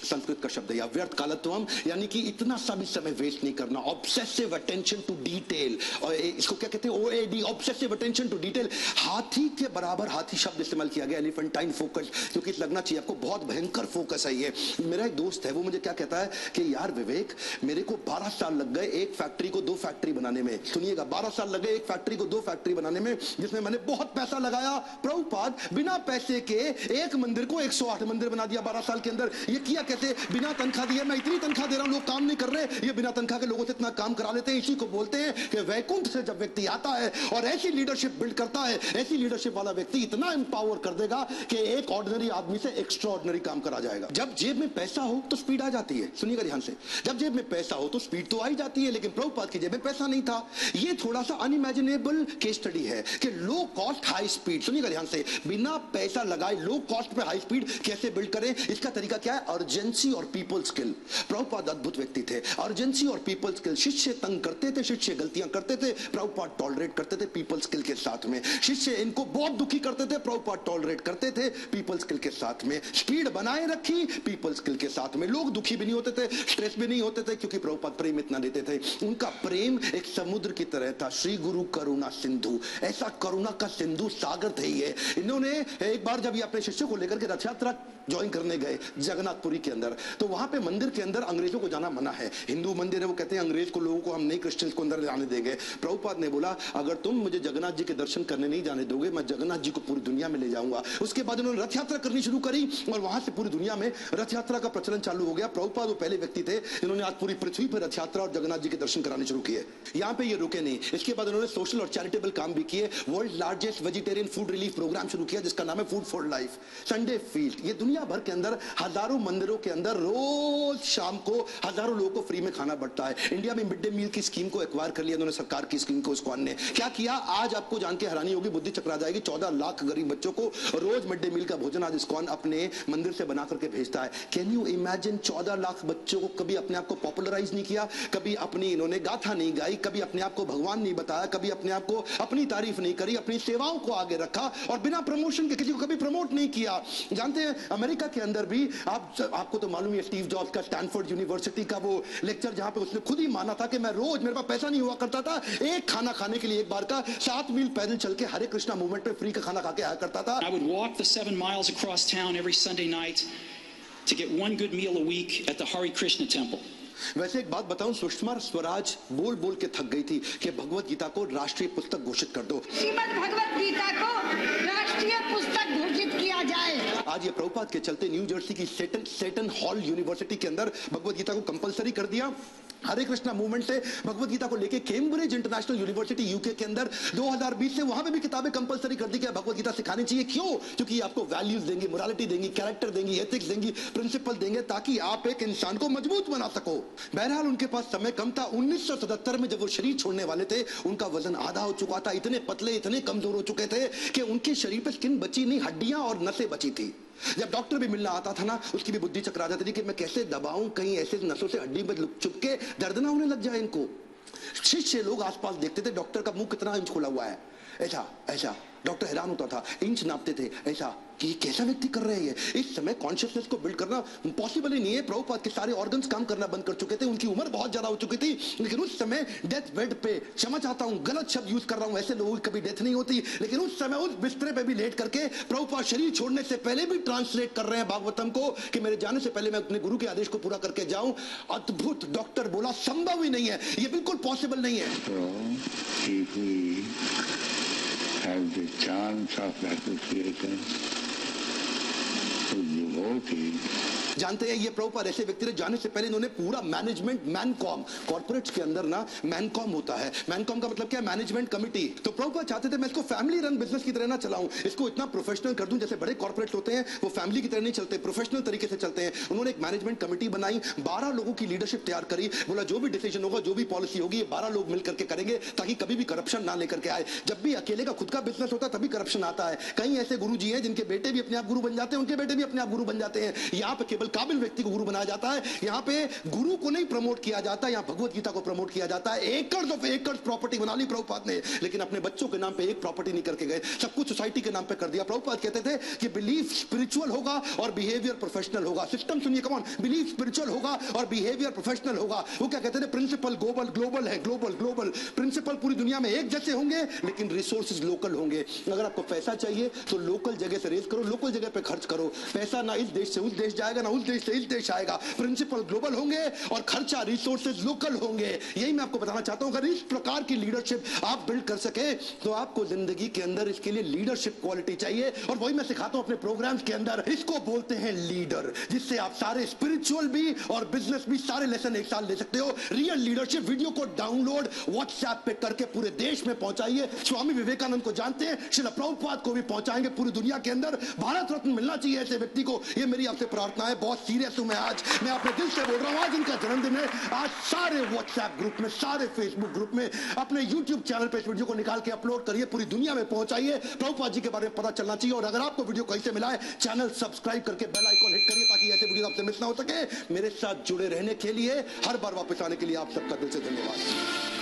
संस्कृत का शब्द है अव्यर्थ कालत्वम, यानी कि इतना सा भी समय वेस्ट नहीं करना। ऑब्सेसिव अटेंशन टू डिटेल, और इसको क्या कहते हैं OAD, obsessive attention to detail. हाथी के बराबर हाथी शब्द इस्तेमाल किया गया, एलिफेंटाइन फोकस, क्योंकि लगना चाहिए आपको बहुत भयंकर फोकस है ये। मेरा एक दोस्त है, वो मुझे क्या कहता है कि यार विवेक, मेरे को 12 साल लग गए एक फैक्ट्री को 2 फैक्ट्री बनाने में। सुनिएगा, 12 साल लग गए एक फैक्ट्री को 2 फैक्ट्री बनाने में, जिसमें मैंने बहुत पैसा लगाया। प्रभुपाद बिना पैसे के एक मंदिर को 108 मंदिर बना दिया 12 साल के अंदर। ये किया कैसे? बिना तनख्वाह दिए। मैं इतनी तनख्वाह दे रहा हूं, लोग काम नहीं कर रहे, ये बिना तनख्वाह के लोगों से इतना काम करा लेते हैं। इसी को बोलते हैं कि वैकुंठ से जब व्यक्ति आता है और ऐसी लीडरशिप बिल्ड करता है, ऐसी लीडरशिप वाला व्यक्ति इतना एम्पावर कर देगा कि एक ऑर्डिनरी आदमी से एक्स्ट्रा ऑर्डिनरी काम करा जाएगा। जब जेब में पैसा हो तो स्पीड आ जाती है। सुनिएगा ध्यान से, जब जेब में पैसा हो तो स्पीड तो आ ही जाती है, लेकिन प्रभुपाद की जेब में पैसा नहीं था। ये थोड़ा सा अनइमेजिनेबल केस स्टडी है कि लो कॉस्ट हाई स्पीड। सुनिएगा ध्यान से, बिना पैसा लगाए लो कॉस्ट पे हाई स्पीड कैसे बिल्ड करें? इसका तरीका क्या है? अर्जेंसी और पीपल स्किल। प्रभुपाद अद्भुत व्यक्ति थे। अर्जेंसी और पीपल स्किल, शिष्य तंग करते थे, शिष्य गलतियां करते थे, प्रभुपाद टॉलरेट करते थे पीपल स्किल के साथ में। शिष्य इनको बहुत दुखी करते थे, प्रभुपाद टॉलरेट करते थे पीपल स्किल के साथ में। स्पीड बनाए रखी पीपल स्किल के साथ में। लोग दुखी भी नहीं होते थे, स्ट्रेस भी नहीं होते थे, क्योंकि प्रभुपाद प्रेम इतना देते थे। उनका प्रेम एक समुद्र की तरह था। श्री गुरु करुणा सिंधु, ऐसा करुणा का सिंधु सागर थे ये। इन्होंने एक बार जब ये अपने शिष्यों को लेकर के रथ यात्रा ज्वाइन करने गए जगन्नाथपुरी के अंदर, तो वहां पे मंदिर के अंदर अंग्रेजों को जाना मना है। हिंदू मंदिर है, वो कहते हैं अंग्रेज को, लोगों को हम नहीं क्रिश्चियंस को अंदर जाने देंगे। प्रभुपाद ने बोला, अगर तुम मुझे जगन्नाथ जी के दर्शन करने नहीं जाने दोगे, मैं जगन्नाथ जी को पूरी दुनिया में ले जाऊंगा। उसके बाद उन्होंने रथ यात्रा करनी शुरू करी और वहां से पूरी दुनिया में रथ यात्रा का प्रचलन चालू हो गया। प्रभुपाद वो पहले व्यक्ति थे जिन्होंने आज पूरी पृथ्वी पर रथ यात्रा और जगन्नाथ जी के दर्शन कराने शुरू किए। यहाँ पे ये रुके नहीं, इसके बाद उन्होंने सोशल और चैरिटेबल काम भी किए। World largest vegetarian food relief programme शुरू किया जिसका नाम है food for life, Sunday feast. ये दुनिया भर के अंदर हजारों मंदिरों के अंदर रोज शाम को हजारों लोगों को फ्री में खाना बढ़ता है। इंडिया में मिड डे मील की स्कीम को एक्वायर कर लिया उन्होंने, सरकार की स्कीम को। इस्कॉन ने क्या किया, आज आपको जान के हैरानी होगी, बुद्धि चकरा जाएगी। 14 लाख गरीब बच्चों को रोज मिड डे मील का भोजन आज इस्कॉन अपने मंदिर से बना करके भेजता है। Can you imagine? 14 लाख बच्चों को कभी अपने आप को पॉपुलराइज नहीं किया, कभी अपनी इन्होंने गाथा नहीं गाई, कभी अपने आप को भगवान नहीं बताया, कभी अपने आप को अपनी तारीफ नहीं करी, अपनी सेवाओं को आगे रखा और बिना प्रमोशन के किसी को कभी प्रमोट नहीं किया। जानते हैं अमेरिका के अंदर भी आपको तो मालूम है स्टीव जॉब्स का स्टैनफोर्ड यूनिवर्सिटी का वो लेक्चर, जहां पे उसने खुद ही माना था कि मैं रोज, मेरे पास पैसा नहीं हुआ करता था, एक खाना खाने के लिए एक बार का 7 मील पैदल चल के हरे कृष्णा मूवमेंट पे फ्री का खाना खा के आया करता था। I would walk the 7 miles across town every Sunday night to get one good meal a week at the Hare Krishna temple. वैसे एक बात बताऊं, सुषमा स्वराज बोल बोल के थक गई थी कि भगवत गीता को राष्ट्रीय पुस्तक घोषित कर दो। श्रीमद् भगवत गीता को राष्ट्रीय पुस्तक घोषित किया जाए। आज ये प्रभुपाद के चलते न्यू जर्सी की सेटन हॉल यूनिवर्सिटी के अंदर भगवत गीता को कंपलसरी कर दिया। हरे कृष्णा मूवमेंट से भगवत गीता को लेके कैम्ब्रिज इंटरनेशनल यूनिवर्सिटी यूके के अंदर 2020 से वहां पे भी किताबें कंपलसरी कर दी कि भगवत गीता सिखानी चाहिए। क्यों? क्योंकि आपको वैल्यूज देंगी, मोरालिटी देंगी, कैरेक्टर देंगी, एथिक्स देंगी, प्रिंसिपल देंगे, ताकि आप एक इंसान को मजबूत बना सको। बहरहाल उनके पास समय कम था। 1977 में जब वो शरीर छोड़ने वाले थे, उनका वजन आधा हो चुका था। इतने पतले, इतने कमजोर हो चुके थे कि उनके शरीर पे स्किन बची नहीं, हड्डियां और नसें बची थी। जब डॉक्टर भी मिलना आता था ना, उसकी भी बुद्धि चकरा जाती थी कि मैं कैसे दबाऊं, कहीं ऐसे नसों से हड्डी में चुप के दर्द ना होने लग जाए इनको। शिष्य लोग आसपास देखते थे, डॉक्टर का मुंह कितना इंच खुला हुआ है, ऐसा ऐसा। डॉक्टर हैरान होता था, इंच नापते थे ऐसा कि ये कैसा व्यक्ति कर रहे हैं। इस समय कॉन्शियसनेस को बिल्ड करना पॉसिबल ही नहीं है। प्रभुपाद के सारे ऑर्गन्स काम करना बंद कर चुके थे, उनकी उम्र बहुत ज्यादा हो चुकी थी, लेकिन उस समय डेथ बेड पे, क्षमा चाहता हूं गलत शब्द यूज कर रहा हूं, ऐसे लोगों की कभी डेथ नहीं होती, लेकिन उस समय उस बिस्तरे पे भी लेट करके प्रभुपाद शरीर छोड़ने से पहले भी ट्रांसलेट कर रहे हैं भागवतम को कि मेरे जाने से पहले मैं अपने गुरु के आदेश को पूरा करके जाऊं। अद्भुत। डॉक्टर बोला संभव ही नहीं है, ये बिल्कुल पॉसिबल नहीं है। Have the chance of association with devotee. जानते हैं ये प्रभुपाद ऐसे व्यक्ति थे, जाने से पहले इन्होंने पूरा मैनेजमेंट, मैनकॉम, कॉर्पोरेट्स के अंदर ना मैनकॉम होता है। मैनकॉम का मतलब क्या है? Management committee. तो प्रभुपाद चाहते थे मैं इसको फैमिली रन बिजनेस की तरह ना चलाऊं, इसको इतना प्रोफेशनल कर दूं जैसे बड़े कॉर्पोरेट्स होते हैं वो फैमिली की तरह नहीं चलते, प्रोफेशनल तरीके से चलते हैं। उन्होंने एक मैनेजमेंट कमिटी बनाई, 12 लोगों की लीडरशिप तैयार करी। बोला जो भी डिसीजन होगा, जो भी पॉलिसी होगी, ये 12 लोग मिलकर के करेंगे ताकि कभी भी करप्शन ना लेकर के आए। जब भी अकेले का खुद का बिजनेस होता है तभी करप्शन आता है। कई ऐसे गुरु जी हैं जिनके बेटे भी अपने आप गुरु बन जाते हैं, उनके बेटे भी अपने आप गुरु बन जाते हैं। यहाँ पे केवल केपेबल काबिल व्यक्ति को गुरु बनाया जाता है। यहाँ पे गुरु को नहीं प्रमोट किया जाता, यहाँ भगवत गीता को प्रमोट किया जाता है। एकड़ ऑफ एकड़ प्रॉपर्टी बना ली प्रभुपाद ने, लेकिन अपने बच्चों के नाम पे एक प्रॉपर्टी नहीं करके गए, सब कुछ सोसाइटी के नाम पे कर दिया। प्रभुपाद कहते थे कि बिलीफ स्पिरिचुअल होगा और बिहेवियर प्रोफेशनल होगा। सिस्टम सुनिए, कम ऑन, बिलीफ स्पिरिचुअल होगा और बिहेवियर प्रोफेशनल होगा। वो क्या कहते थे, प्रिंसिपल ग्लोबल ग्लोबल है, ग्लोबल ग्लोबल प्रिंसिपल पूरी दुनिया में एक जैसे होंगे, लेकिन रिसोर्सेज लोकल होंगे। अगर आपको पैसा चाहिए तो लोकल जगह से रेज करो, लोकल जगह पे खर्च करो। पैसा ना इस देश से उस देश जाएगा, ना उस देश से इस देश आएगा। प्रिंसिपल ग्लोबल होंगे और खर्चा रिसोर्सेज लोकल होंगे। यही मैं आपको बताना चाहता हूं। अगर इस प्रकार की लीडरशिप आप बिल्ड कर सके तो आपको जिंदगी के अंदर इसके लिए लीडरशिप क्वालिटी चाहिए, और वही मैं सिखाता हूं अपने प्रोग्राम्स के अंदर। इसको बोलते हैं लीडर, जिससे आप सारे स्पिरिचुअल भी और बिजनेस भी सारे लेसन एक साथ ले सकते हो। रियल लीडरशिप वीडियो को डाउनलोड व्हाट्सएप पे करके पूरे देश में पहुंचाइए। स्वामी विवेकानंद को जानते हैं, श्रील प्रभुपाद को भी पहुंचाएंगे पूरी दुनिया के अंदर। भारत रत्न मिलना चाहिए ऐसे व्यक्ति को, ये मेरी आपसे प्रार्थना है। बहुत सीरियस हूं मैं आज, मैं अपने दिल से बोल रहा हूं। आज इनका जन्मदिन है। आज सारे व्हाट्सएप ग्रुप में, सारे फेसबुक ग्रुप में, अपने यूट्यूब चैनल पे इस वीडियो को निकाल के अपलोड करिए, पूरी दुनिया में पहुंचाइए। प्रभुपाद जी के बारे में पता चलना चाहिए। और अगर आपको वीडियो कैसे मिला है, चैनल सब्सक्राइब करके बेल आइकन हिट करिए, ताकि ऐसे वीडियो आपसे मिस ना हो सके। मेरे साथ जुड़े रहने के लिए, हर बार वापस आने के लिए आप सबका दिल से धन्यवाद।